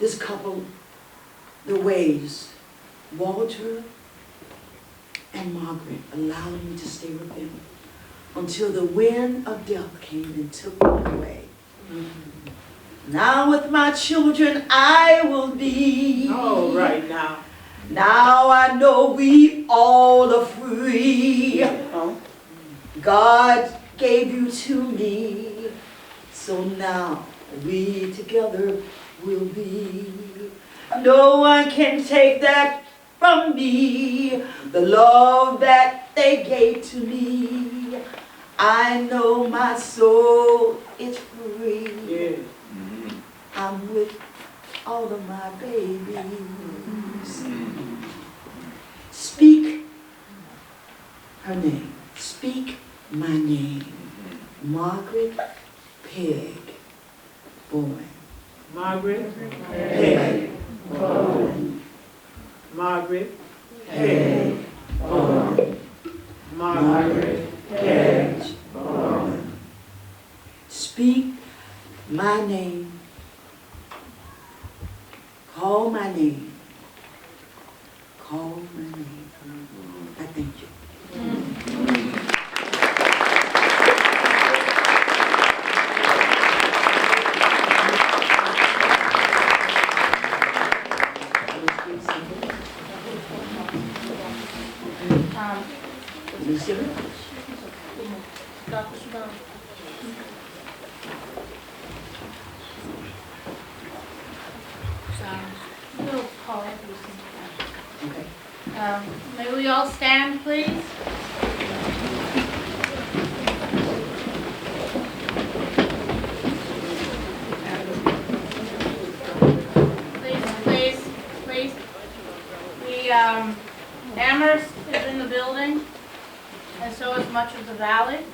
This couple, the Ways, Walter and Margaret, allowed me to stay with them until the wind of death came and took me away. Now with my children I will be. Oh, right now. Now I know we all are free. Oh. God gave you to me, so now we together will be. No one can take that from me, the love that they gave to me. I know my soul is free. Yeah. I'm with all of my babies. Speak her name. Speak my name. Margaret Peg Bowen. Margaret Peg Bowen. Margaret Peg Bowen. Margaret Peg Bowen. Speak my name. Call my name. Call my name. I thank you. Dr. Chabot. We'll call it. Okay. May we all stand, please? Please. Amherst is in the building, and so is much of the valley.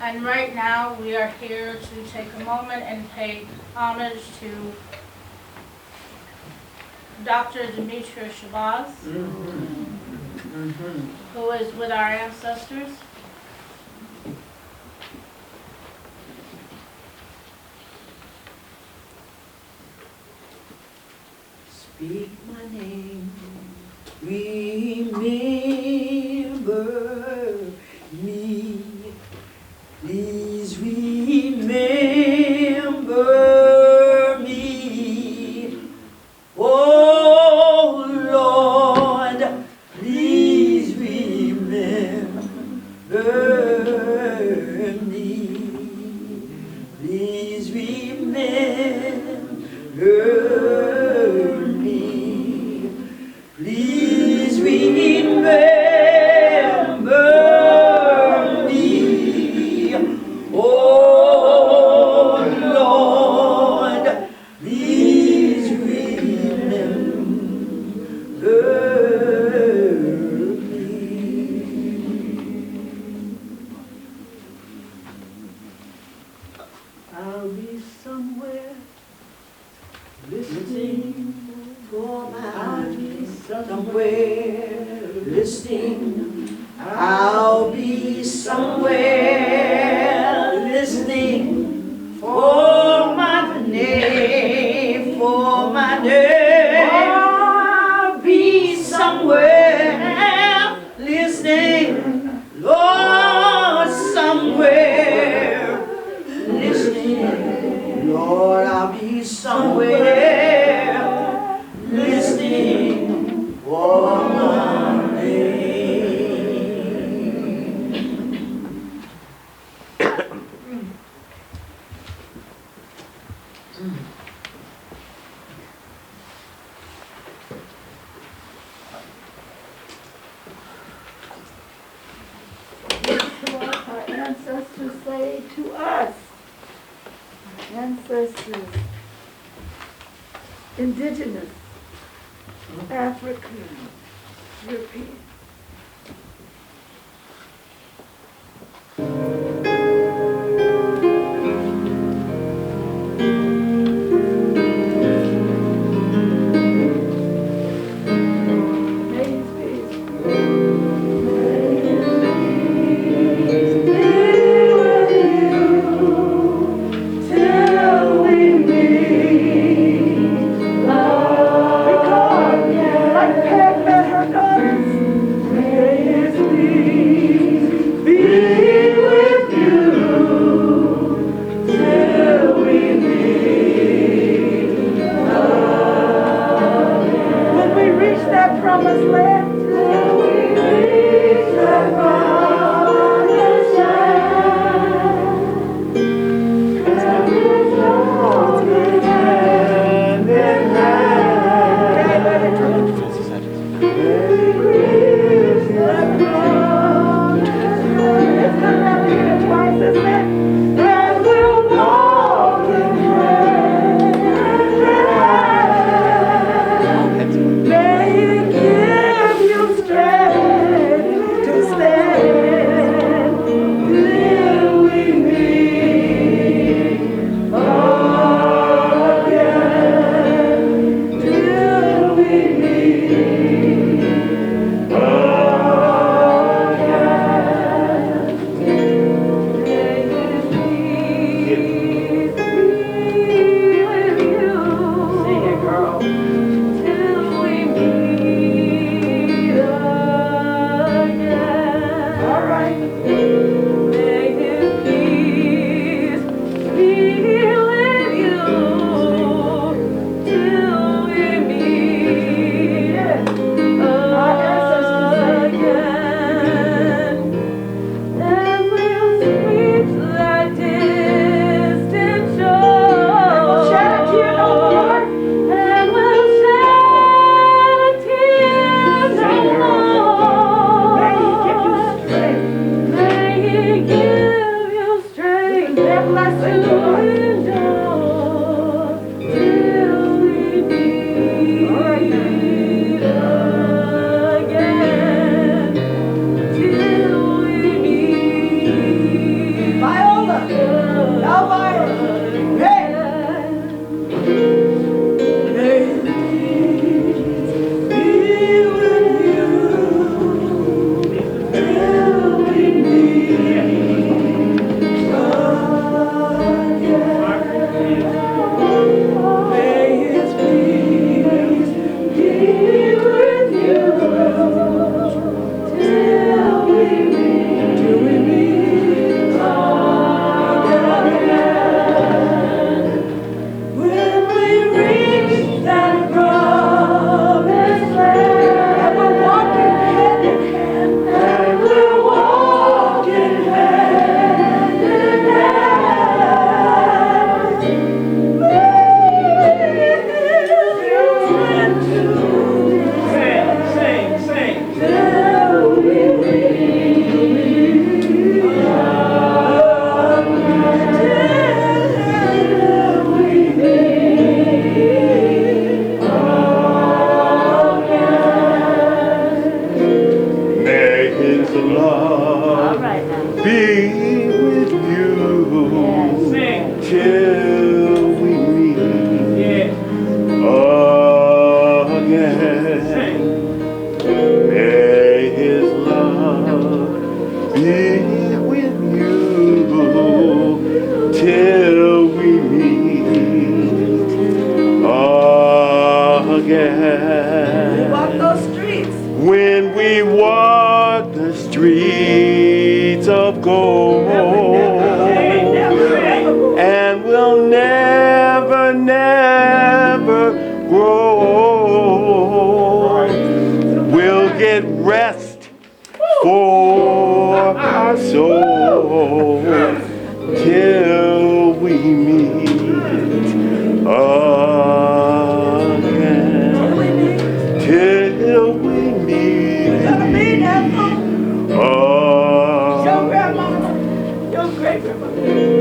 And right now, we are here to take a moment and pay homage to Dr. Demetria Shabazz, who is with our ancestors. Speak my name, remember me, please remember me, oh Lord, please remember me, please remember me, please remember me, oh Lord, please remember me. I'll be somewhere listening For my I'll be somewhere listening. I'll be somewhere listening for my name, for my name. I'll be somewhere listening, Lord, somewhere listening. Lord, I'll be somewhere listening for my name. to us, ancestors, indigenous, African, European. Your great grandmother.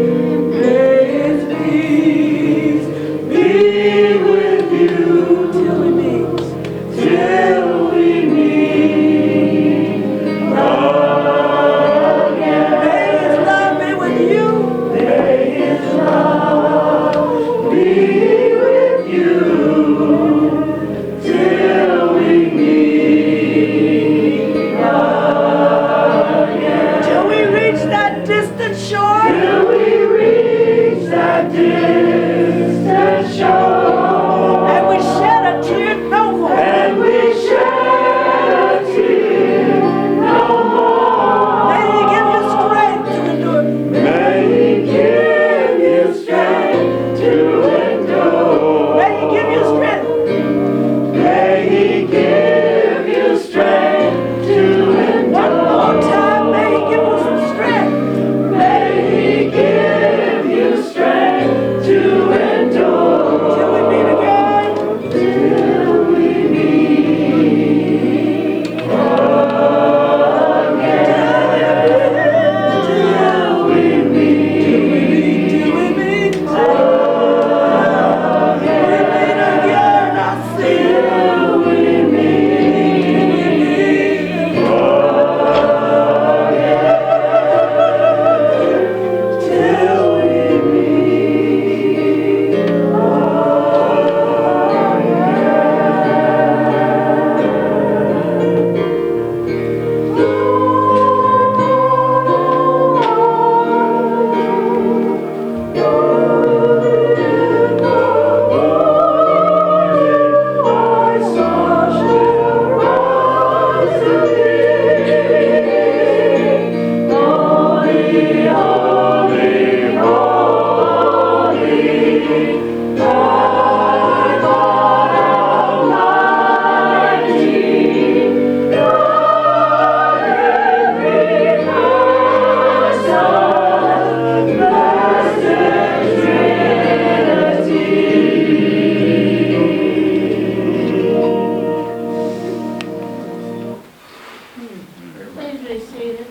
stay seated.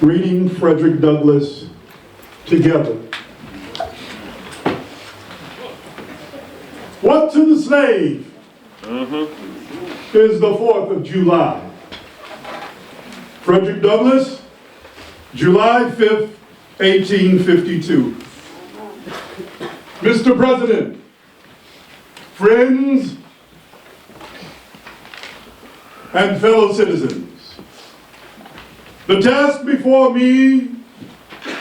Reading Frederick Douglass together. What to the slave is the 4th of July? Frederick Douglass, July 5th, 1852. Mr. President, friends, and fellow citizens, the task before me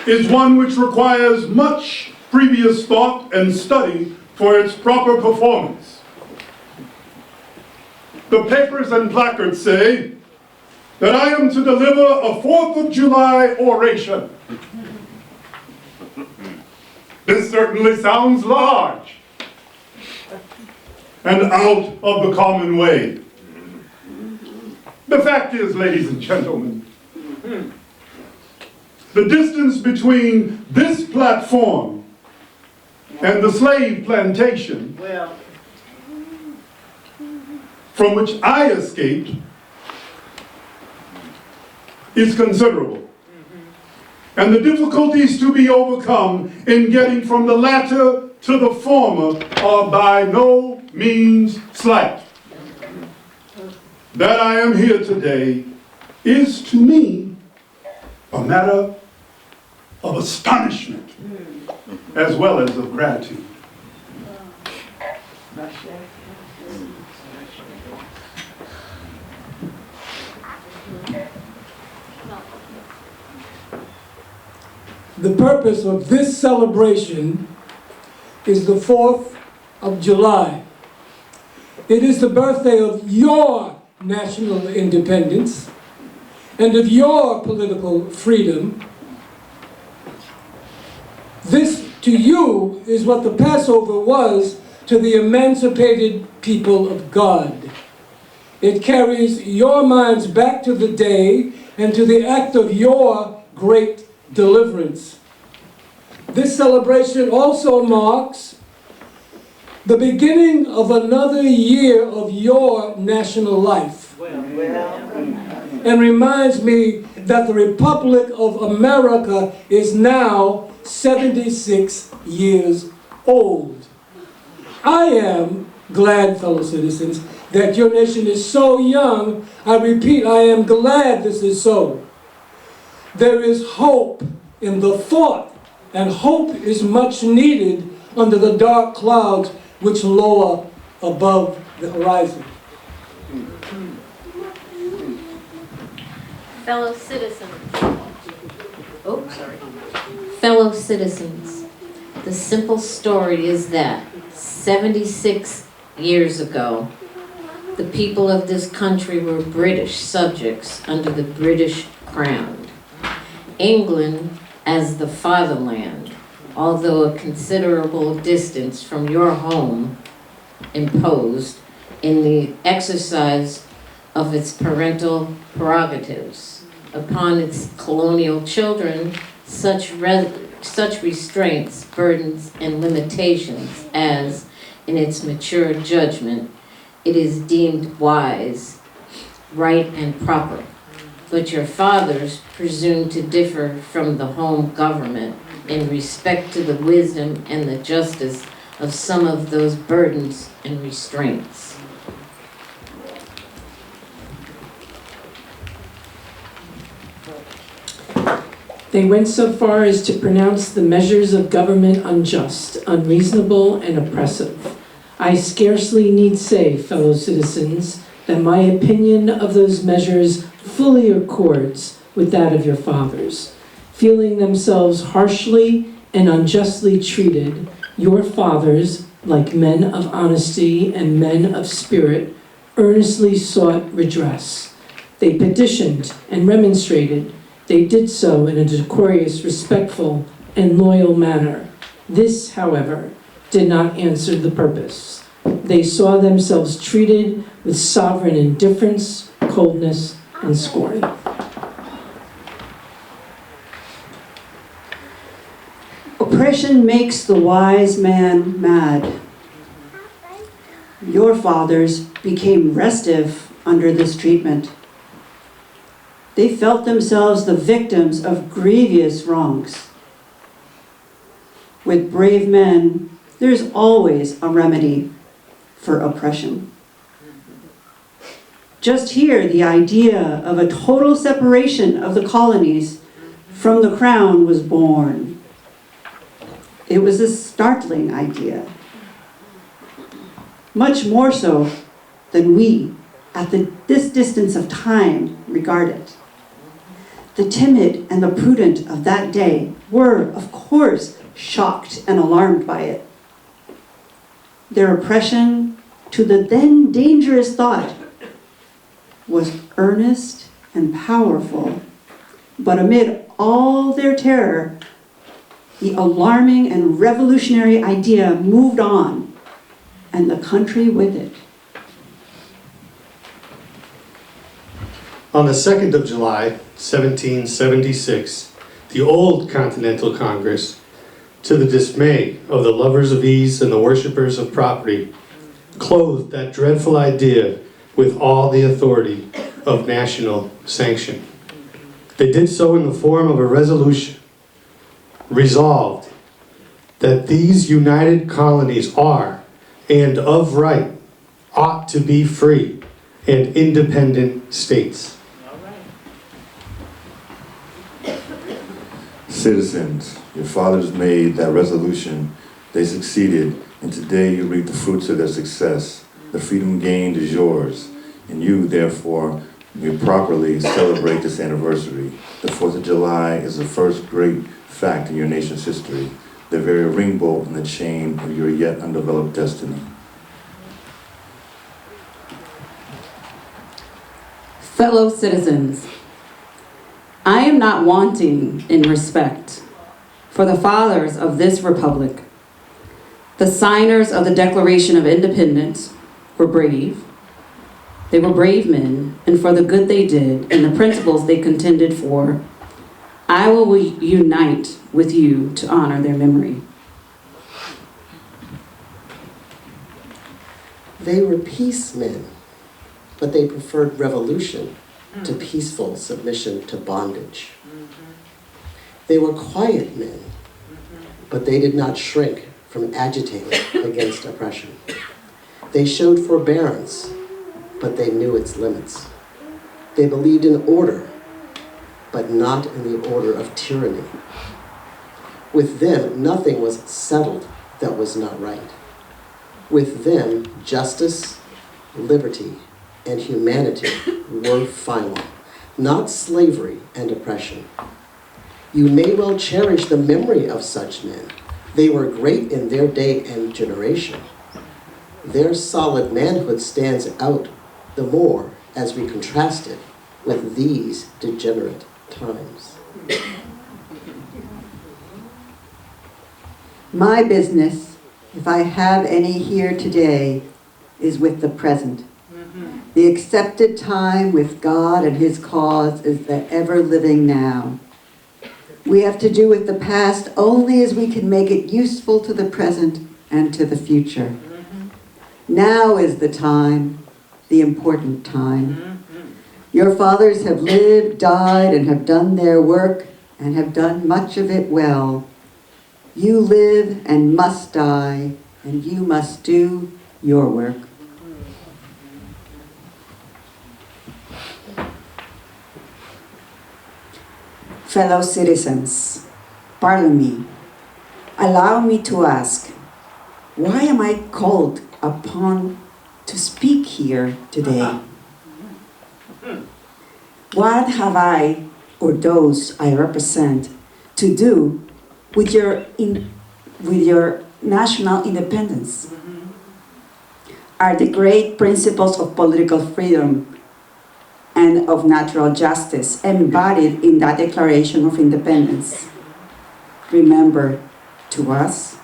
is one which requires much previous thought and study for its proper performance. The papers and placards say that I am to deliver a 4th of July oration. This certainly sounds large and out of the common way. The fact is, ladies and gentlemen, the distance between this platform and the slave plantation from which I escaped is considerable. And the difficulties to be overcome in getting from the latter to the former are by no means slight. That I am here today is to me a matter of astonishment as well as of gratitude. The purpose of this celebration is the 4th of July. It is the birthday of your national independence and of your political freedom. This, to you, is what the Passover was to the emancipated people of God. It carries your minds back to the day and to the act of your great deliverance. This celebration also marks the beginning of another year of your national life. And reminds me that the Republic of America is now 76 years old. I am glad, fellow citizens, that your nation is so young. I repeat, I am glad this is so. There is hope in the thought, and hope is much needed under the dark clouds which lower above the horizon. Fellow citizens. Fellow citizens, the simple story is that 76 years ago, the people of this country were British subjects under the British Crown. England, as the fatherland, although a considerable distance from your home, imposed in the exercise of its parental prerogatives upon its colonial children such restraints, burdens, and limitations as, in its mature judgment, it is deemed wise, right, and proper. But your fathers presumed to differ from the home government in respect to the wisdom and the justice of some of those burdens and restraints. They went so far as to pronounce the measures of government unjust, unreasonable, and oppressive. I scarcely need say, fellow citizens, that my opinion of those measures fully accords with that of your fathers. Feeling themselves harshly and unjustly treated, your fathers, like men of honesty and men of spirit, earnestly sought redress. They petitioned and remonstrated. They did so in a decorous, respectful, and loyal manner. This, however, did not answer the purpose. They saw themselves treated with sovereign indifference, coldness, and scorn. Oppression Oppression makes the wise man mad. Your fathers became restive under this treatment. They felt themselves the victims of grievous wrongs. With brave men, there's always a remedy for oppression. Just here, the idea of a total separation of the colonies from the crown was born. It was a startling idea, much more so than we, at this distance of time, regard it. The timid and the prudent of that day were, of course, shocked and alarmed by it. Their oppression to the then dangerous thought was earnest and powerful, but amid all their terror, the alarming and revolutionary idea moved on, and the country with it. On the 2nd of July, 1776, the old Continental Congress, to the dismay of the lovers of ease and the worshippers of property, clothed that dreadful idea with all the authority of national sanction. They did so in the form of a resolution, resolved that these united colonies are, and of right, ought to be free and independent states. Citizens, your fathers made that resolution. They succeeded, and today you reap the fruits of their success. The freedom gained is yours, and you, therefore, may properly celebrate this anniversary. The 4th of July is the first great fact in your nation's history, the very ring bolt in the chain of your yet undeveloped destiny. Fellow citizens, I am not wanting in respect for the fathers of this republic. The signers of the Declaration of Independence were brave. They were brave men, and for the good they did and the principles they contended for, I will unite with you to honor their memory. They were peace men, but they preferred revolution to peaceful submission to bondage. They were quiet men, but they did not shrink from agitating against oppression. They showed forbearance, but they knew its limits. They believed in order, but not in the order of tyranny. With them, nothing was settled that was not right. With them, justice, liberty, and humanity were final, not slavery and oppression. You may well cherish the memory of such men. They were great in their day and generation. Their solid manhood stands out the more as we contrast it with these degenerate times. My business, if I have any here today, is with the present. The accepted time with God and His cause is the ever-living now. We have to do with the past only as we can make it useful to the present and to the future. Now is the time, the important time. Your fathers have lived, died, and have done their work, and have done much of it well. You live and must die, and you must do your work. Fellow citizens, pardon me. Allow me to ask, why am I called upon to speak here today? What have I, or those I represent, to do with your national independence? Are the great principles of political freedom and of natural justice embodied in that Declaration of Independence remembered to us,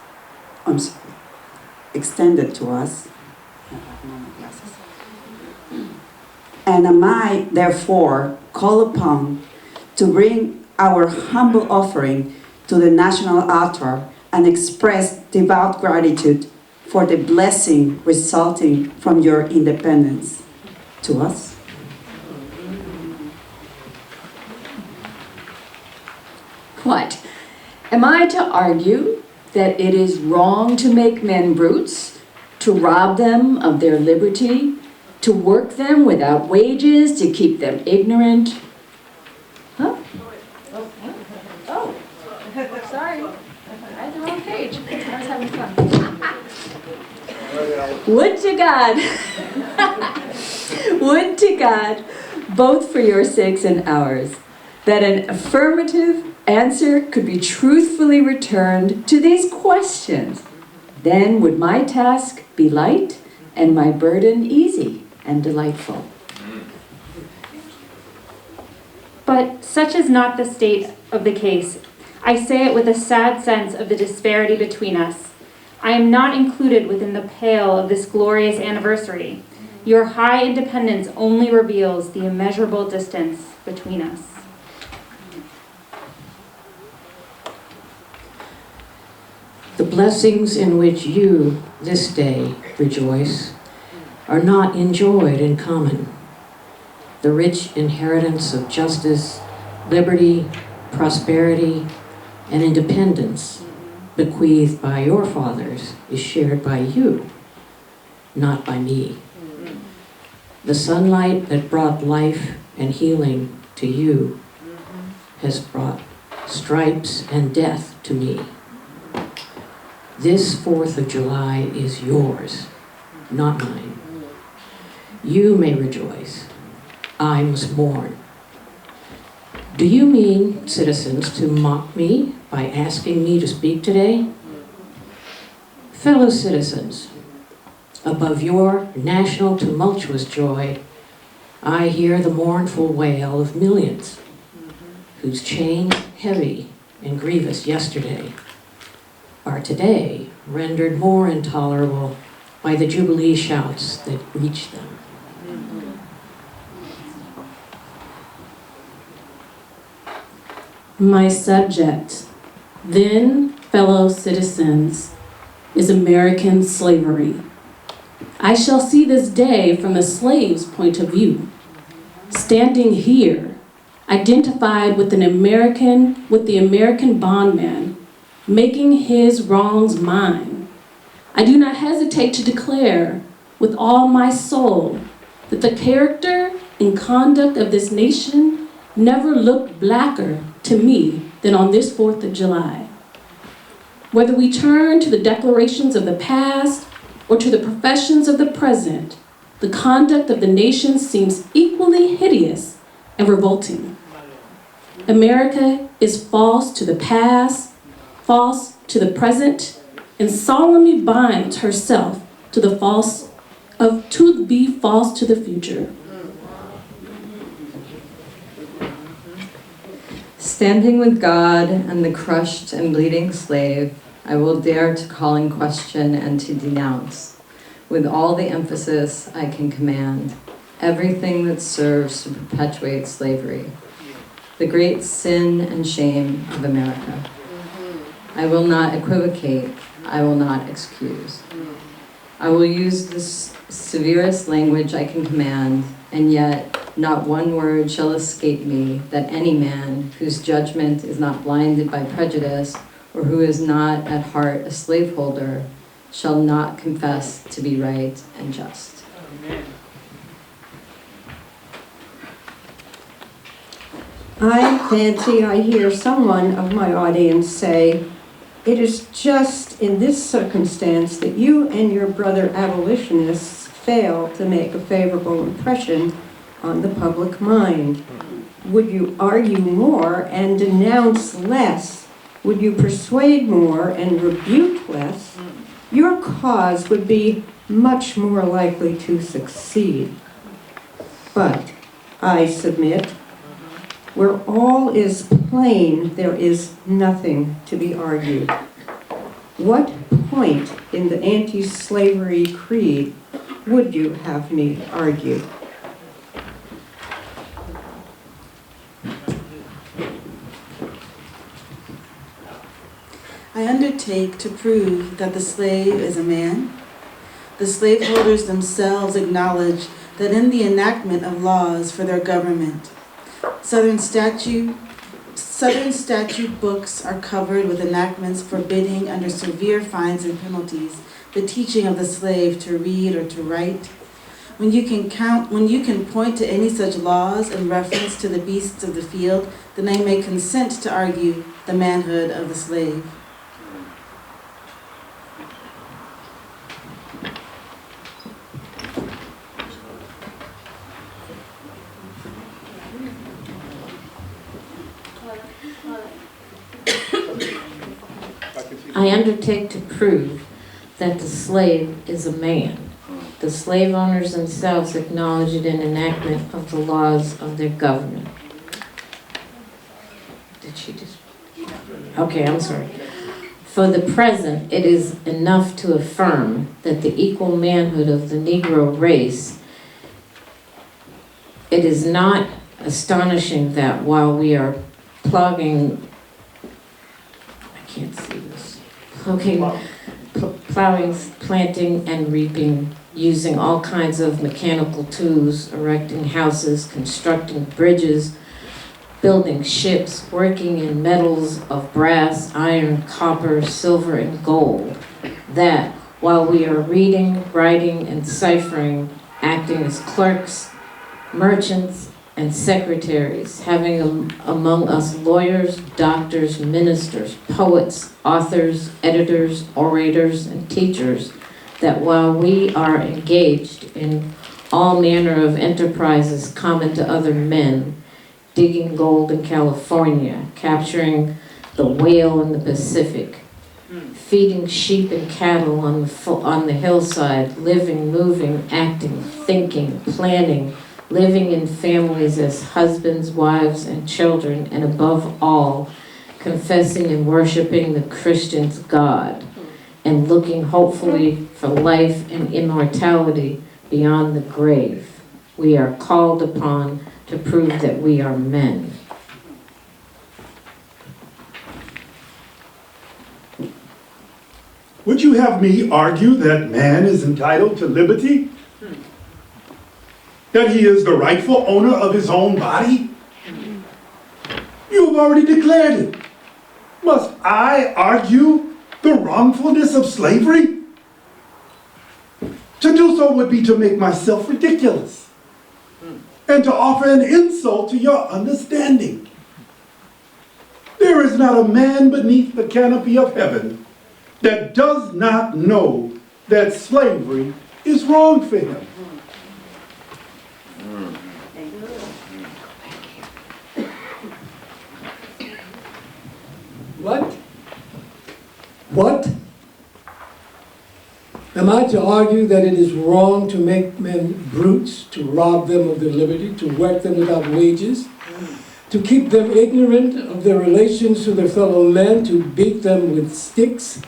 extended to us? And am I, therefore, called upon to bring our humble offering to the national altar and express devout gratitude for the blessing resulting from your independence. To us. What? Am I to argue that it is wrong to make men brutes, to rob them of their liberty, to work them without wages, to keep them ignorant? Huh? Oh, sorry. I had the wrong page. I was having fun. Would to God, would to God, both for your sakes and ours, that an affirmative answer could be truthfully returned to these questions. Then would my task be light and my burden easy and delightful. But such is not the state of the case. I say it with a sad sense of the disparity between us. I am not included within the pale of this glorious anniversary. Your high independence only reveals the immeasurable distance between us. The blessings in which you, this day, rejoice are not enjoyed in common. The rich inheritance of justice, liberty, prosperity, and independence bequeathed by your fathers is shared by you, not by me. The sunlight that brought life and healing to you has brought stripes and death to me. This 4th of July is yours, not mine. You may rejoice. I must mourn. Do you mean, citizens, to mock me by asking me to speak today? Fellow citizens, above your national tumultuous joy, I hear the mournful wail of millions whose chains, heavy and grievous yesterday, are today rendered more intolerable by the jubilee shouts that reach them. My subject, then fellow citizens, is American slavery. I shall see this day from the slave's point of view. Standing here, identified with the American bondman, making his wrongs mine, I do not hesitate to declare with all my soul that the character and conduct of this nation never looked blacker to me than on this 4th of July. Whether we turn to the declarations of the past or to the professions of the present, the conduct of the nation seems equally hideous and revolting. America is false to the past, false to the present, and solemnly binds herself to be false to the future. Standing with God and the crushed and bleeding slave, I will dare to call in question and to denounce, with all the emphasis I can command, everything that serves to perpetuate slavery, the great sin and shame of America. I will not equivocate, I will not excuse. I will use the severest language I can command, and yet not one word shall escape me that any man whose judgment is not blinded by prejudice or who is not at heart a slaveholder shall not confess to be right and just. Amen. I fancy I hear someone of my audience say, it is just in this circumstance that you and your brother abolitionists fail to make a favorable impression on the public mind. Would you argue more and denounce less? Would you persuade more and rebuke less? Your cause would be much more likely to succeed. But I submit, where all is plain, there is nothing to be argued. What point in the anti-slavery creed would you have me argue? I undertake undertake to prove that the slave is a man? The slaveholders themselves acknowledge that in the enactment of laws for their government, Southern statute books are covered with enactments forbidding under severe fines and penalties the teaching of the slave to read or to write. When you can point to any such laws in reference to the beasts of the field, then I may consent to argue the manhood of the slave. I undertake to prove that the slave is a man. The slave owners themselves acknowledge it in enactment of the laws of their government. Did she just? Okay, I'm sorry. For the present, it is enough to affirm that the equal manhood of the Negro race. It is not astonishing that while we are plowing, planting and reaping, using all kinds of mechanical tools, erecting houses, constructing bridges, building ships, working in metals of brass, iron, copper, silver, and gold, that while we are reading, writing, and ciphering, acting as clerks, merchants, and secretaries, having among us lawyers, doctors, ministers, poets, authors, editors, orators, and teachers, that while we are engaged in all manner of enterprises common to other men, digging gold in California, capturing the whale in the Pacific, feeding sheep and cattle on the hillside, living, moving, acting, thinking, planning, living in families as husbands, wives, and children, and above all, confessing and worshiping the Christian's God, and looking hopefully for life and immortality beyond the grave. We are called upon to prove that we are men. Would you have me argue that man is entitled to liberty? That he is the rightful owner of his own body? You have already declared it. Must I argue the wrongfulness of slavery? To do so would be to make myself ridiculous and to offer an insult to your understanding. There is not a man beneath the canopy of heaven that does not know that slavery is wrong for him. What? Am I to argue that it is wrong to make men brutes, to rob them of their liberty, to work them without wages, to keep them ignorant of their relations to their fellow men, to beat them with sticks,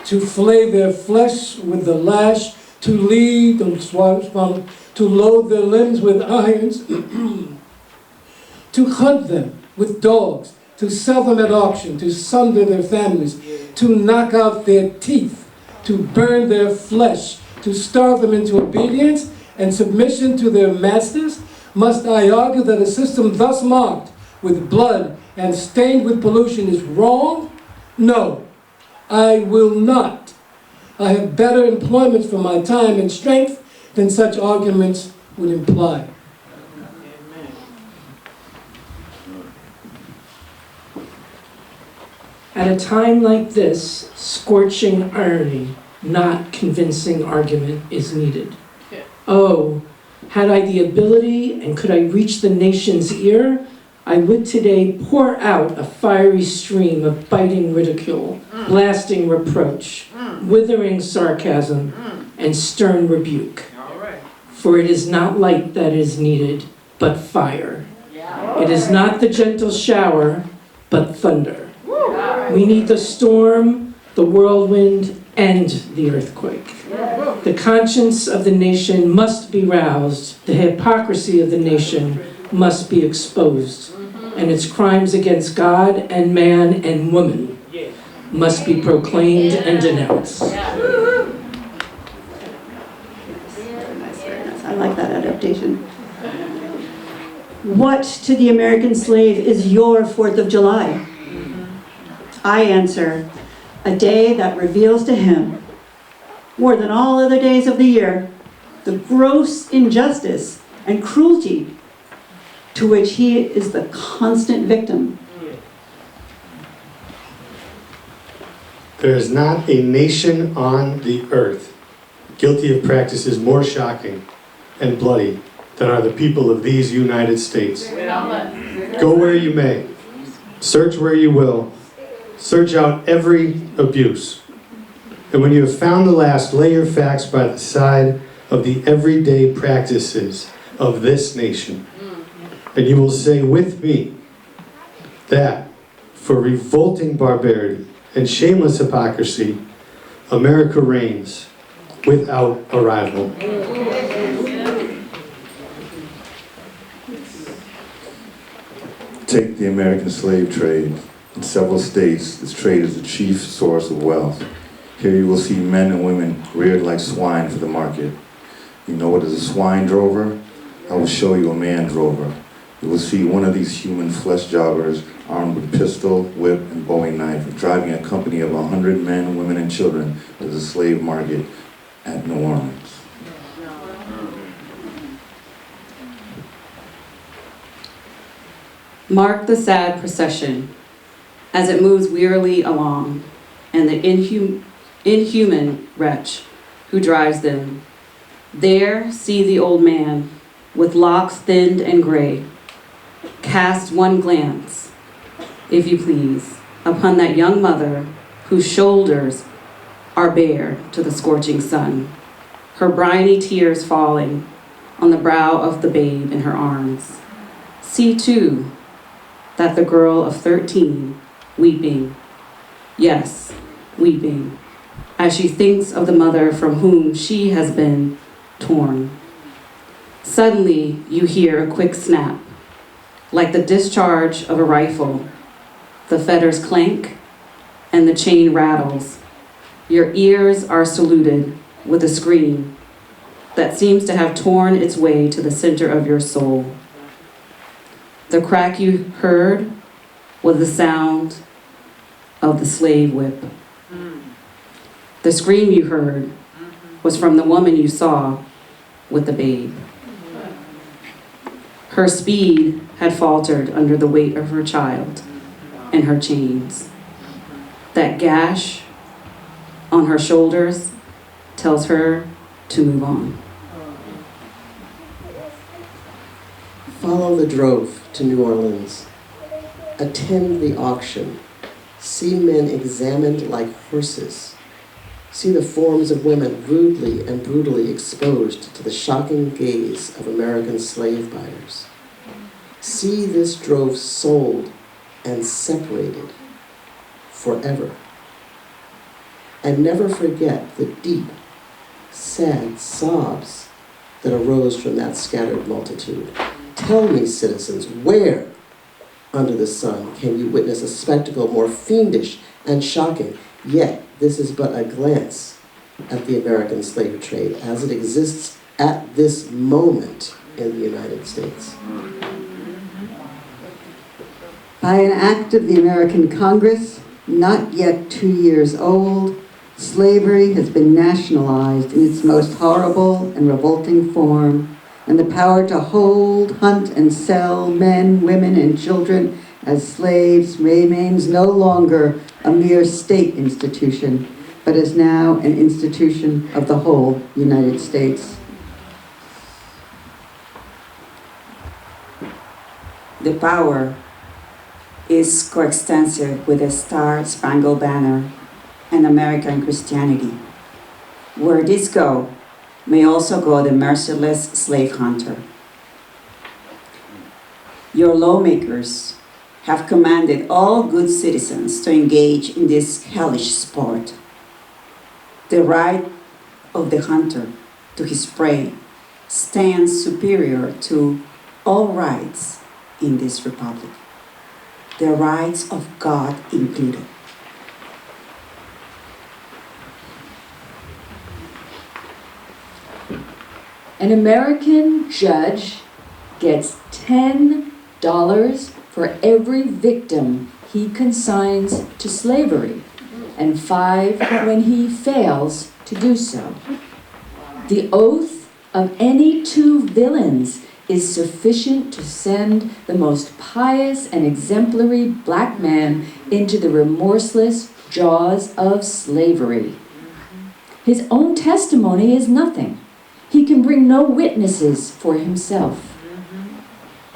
to flay their flesh with the lash, to lead them, to load their limbs with irons, to hunt them with dogs, to sell them at auction, to sunder their families, to knock out their teeth, to burn their flesh, to starve them into obedience and submission to their masters? Must I argue that a system thus marked with blood and stained with pollution is wrong? No, I will not. I have better employments for my time and strength than such arguments would imply. At a time like this, scorching irony, not convincing argument, is needed. Oh, had I the ability and could I reach the nation's ear, I would today pour out a fiery stream of biting ridicule, blasting reproach, withering sarcasm, and stern rebuke. For it is not light that is needed, but fire. It is not the gentle shower, but thunder. We need the storm, the whirlwind, and the earthquake. The conscience of the nation must be roused. The hypocrisy of the nation must be exposed, and its crimes against God and man and woman must be proclaimed and denounced. I like that adaptation. What to the American slave is your 4th of July? I answer, a day that reveals to him, more than all other days of the year, the gross injustice and cruelty to which he is the constant victim. There is not a nation on the earth guilty of practices more shocking and bloody than are the people of these United States. Go where you may, search where you will, search out every abuse. And when you have found the last, lay your facts by the side of the everyday practices of this nation. And you will say with me that for revolting barbarity and shameless hypocrisy, America reigns without a rival. Take the American slave trade. In several states, this trade is the chief source of wealth. Here you will see men and women reared like swine for the market. You know what is a swine drover? I will show you a man drover. You will see one of these human flesh jobbers armed with pistol, whip, and bowie knife, driving a company of 100 men, women, and children to the slave market at New Orleans. Mark the sad procession as it moves wearily along, and the inhuman wretch who drives them. There see the old man, with locks thinned and gray. Cast one glance, if you please, upon that young mother whose shoulders are bare to the scorching sun, her briny tears falling on the brow of the babe in her arms. See, too, that the girl of 13, weeping, yes, weeping, as she thinks of the mother from whom she has been torn. Suddenly, you hear a quick snap, like the discharge of a rifle. The fetters clank, and the chain rattles. Your ears are saluted with a scream that seems to have torn its way to the center of your soul. The crack you heard was the sound of the slave whip. The scream you heard was from the woman you saw with the babe. Her speed had faltered under the weight of her child and her chains. That gash on her shoulders tells her to move on. Follow the drove to New Orleans. Attend the auction. See men examined like horses. See the forms of women rudely and brutally exposed to the shocking gaze of American slave buyers. See this drove sold and separated forever. And never forget the deep, sad sobs that arose from that scattered multitude. Tell me, citizens, where under the sun can you witness a spectacle more fiendish and shocking? Yet this is but a glance at the American slave trade as it exists at this moment in the United States. By an act of the American Congress, not yet 2 years old, slavery has been nationalized in its most horrible and revolting form, and the power to hold, hunt, and sell men, women, and children as slaves remains no longer a mere state institution, but is now an institution of the whole United States. The power is coextensive with the Star-Spangled Banner and American Christianity. Where this go, may also go the merciless slave hunter. Your lawmakers have commanded all good citizens to engage in this hellish sport. The right of the hunter to his prey stands superior to all rights in this republic, the rights of God included. An American judge gets $10 for every victim he consigns to slavery, and $5 when he fails to do so. The oath of any two villains is sufficient to send the most pious and exemplary black man into the remorseless jaws of slavery. His own testimony is nothing. He can bring no witnesses for himself.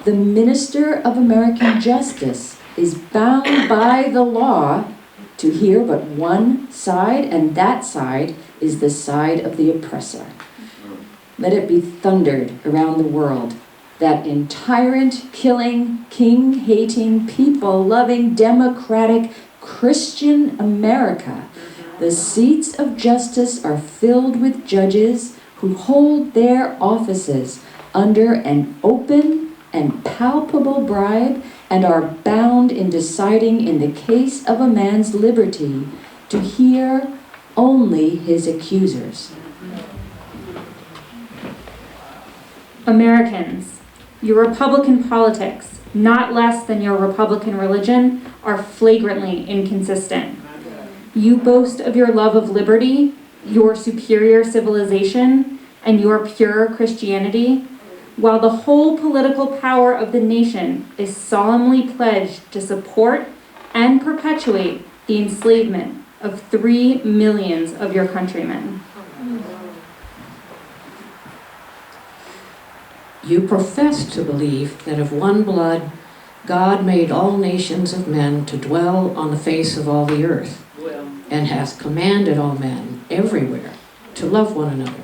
The minister of American justice is bound by the law to hear but one side, and that side is the side of the oppressor. Let it be thundered around the world that in tyrant-killing, king-hating, people-loving, democratic, Christian America, the seats of justice are filled with judges who hold their offices under an open and palpable bribe and are bound in deciding in the case of a man's liberty to hear only his accusers. Americans, your Republican politics, not less than your Republican religion, are flagrantly inconsistent. You boast of your love of liberty, your superior civilization, and your pure Christianity, while the whole political power of the nation is solemnly pledged to support and perpetuate the enslavement of 3 million of your countrymen. You profess to believe that of one blood, God made all nations of men to dwell on the face of all the earth, and has commanded all men everywhere to love one another.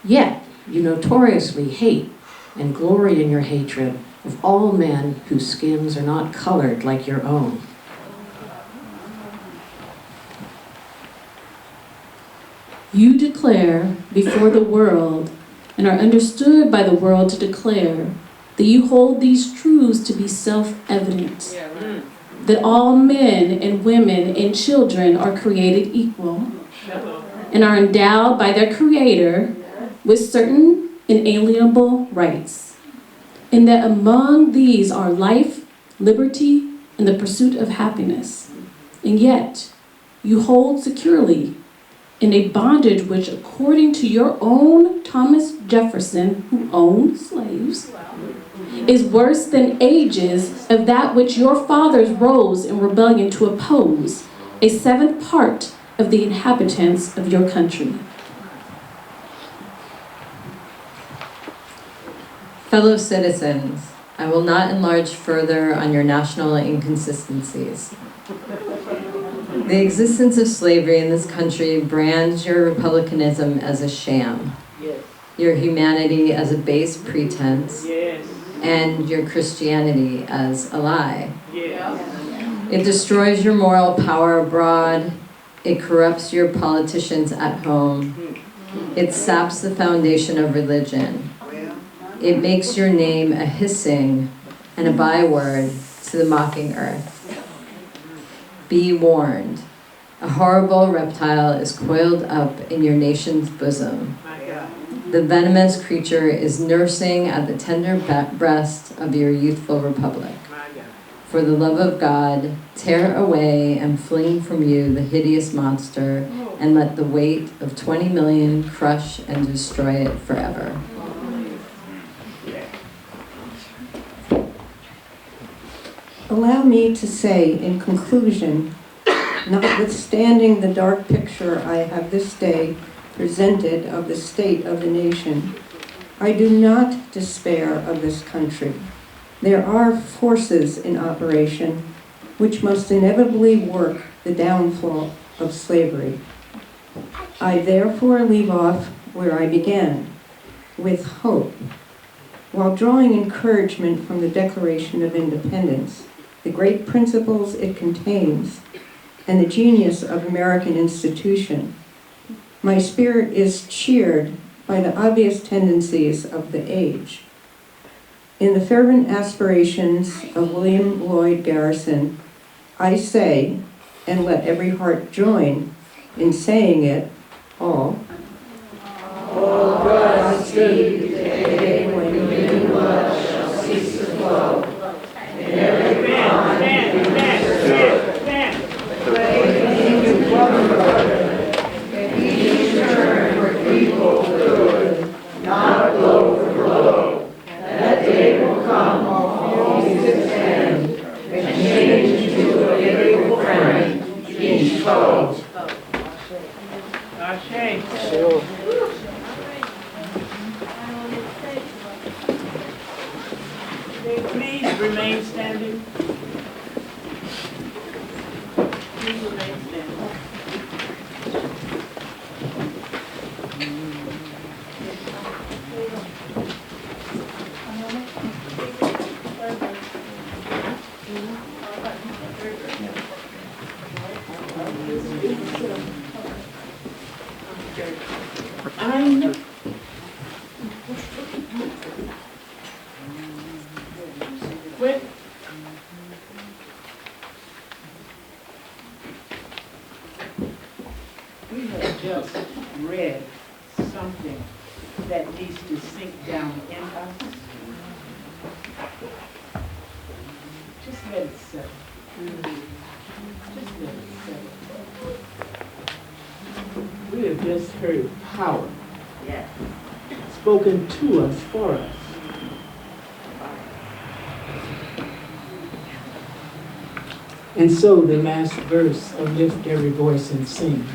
Yet you notoriously hate and glory in your hatred of all men whose skins are not colored like your own. You declare before the world, and are understood by the world to declare, that you hold these truths to be self-evident, that all men and women and children are created equal, and are endowed by their Creator with certain inalienable rights, and that among these are life, liberty, and the pursuit of happiness. And yet, you hold securely in a bondage which, according to your own Thomas Jefferson, who owned slaves, is worse than ages of that which your fathers rose in rebellion to oppose, a 7th part of the inhabitants of your country. Fellow citizens, I will not enlarge further on your national inconsistencies. The existence of slavery in this country brands your republicanism as a sham, your humanity as a base pretense, and your Christianity as a lie. It destroys your moral power abroad. It corrupts your politicians at home. It saps the foundation of religion. It makes your name a hissing and a byword to the mocking earth. Be warned, a horrible reptile is coiled up in your nation's bosom. The venomous creature is nursing at the tender breast of your youthful republic. For the love of God, tear away and fling from you the hideous monster, and let the weight of 20 million crush and destroy it forever. Allow me to say in conclusion, notwithstanding the dark picture I have this day presented of the state of the nation, I do not despair of this country. There are forces in operation which must inevitably work the downfall of slavery. I therefore leave off where I began, with hope, while drawing encouragement from the Declaration of Independence, the great principles it contains, and the genius of American institution. My spirit is cheered by the obvious tendencies of the age. In the fervent aspirations of William Lloyd Garrison, I say, and let every heart join in saying it all, God see the day when new blood shall cease to flow. And every bond awakening to one brother, and each turn for people good, not blow for blow. That day will come, all music's end, and change into a faithful friend, each foe. Ashe. Please remain standing. Please remain standing. We have just read something that needs to sink down in us. Just let it settle. Just let it settle. We have just heard power spoken to us, for us. And so the last verse of Lift Every Voice and Sing.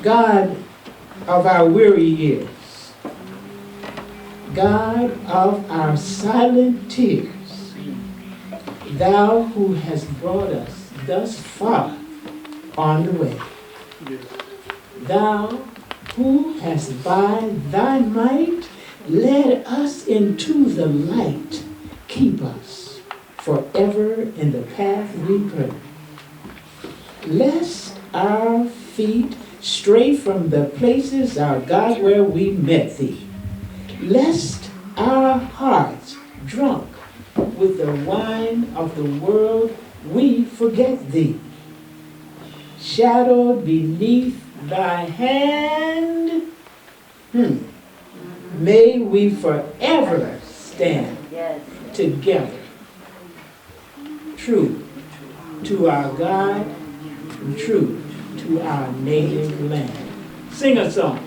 God of our weary years, God of our silent tears, Thou who hast brought us thus far on the way, Thou who hast by Thy might led us into the light, keep us forever in the path we pray. Lest our feet stray from the places, our God, where we met Thee. Lest our hearts, drunk with the wine of the world, we forget Thee. Shadowed beneath Thy hand, may we forever stand together, true to our God, and true to our native land. Sing a song.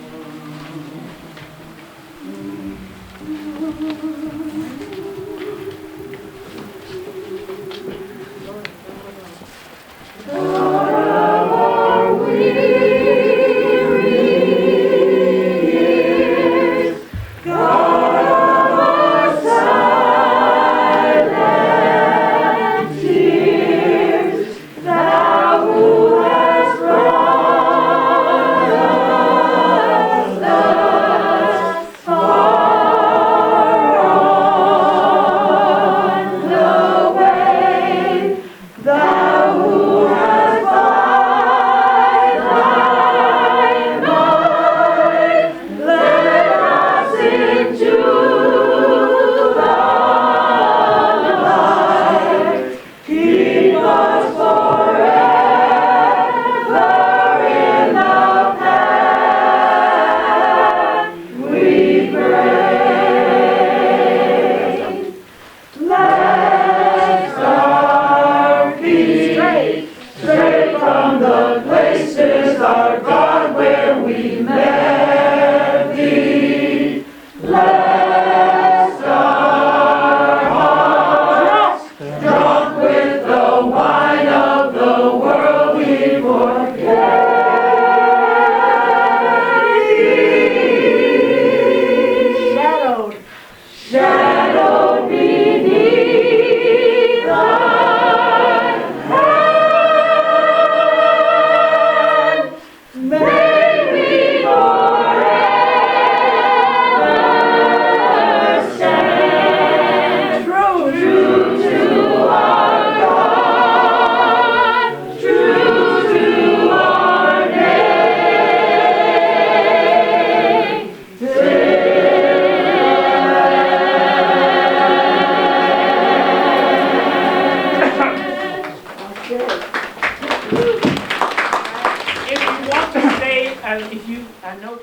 If you want to stay, I know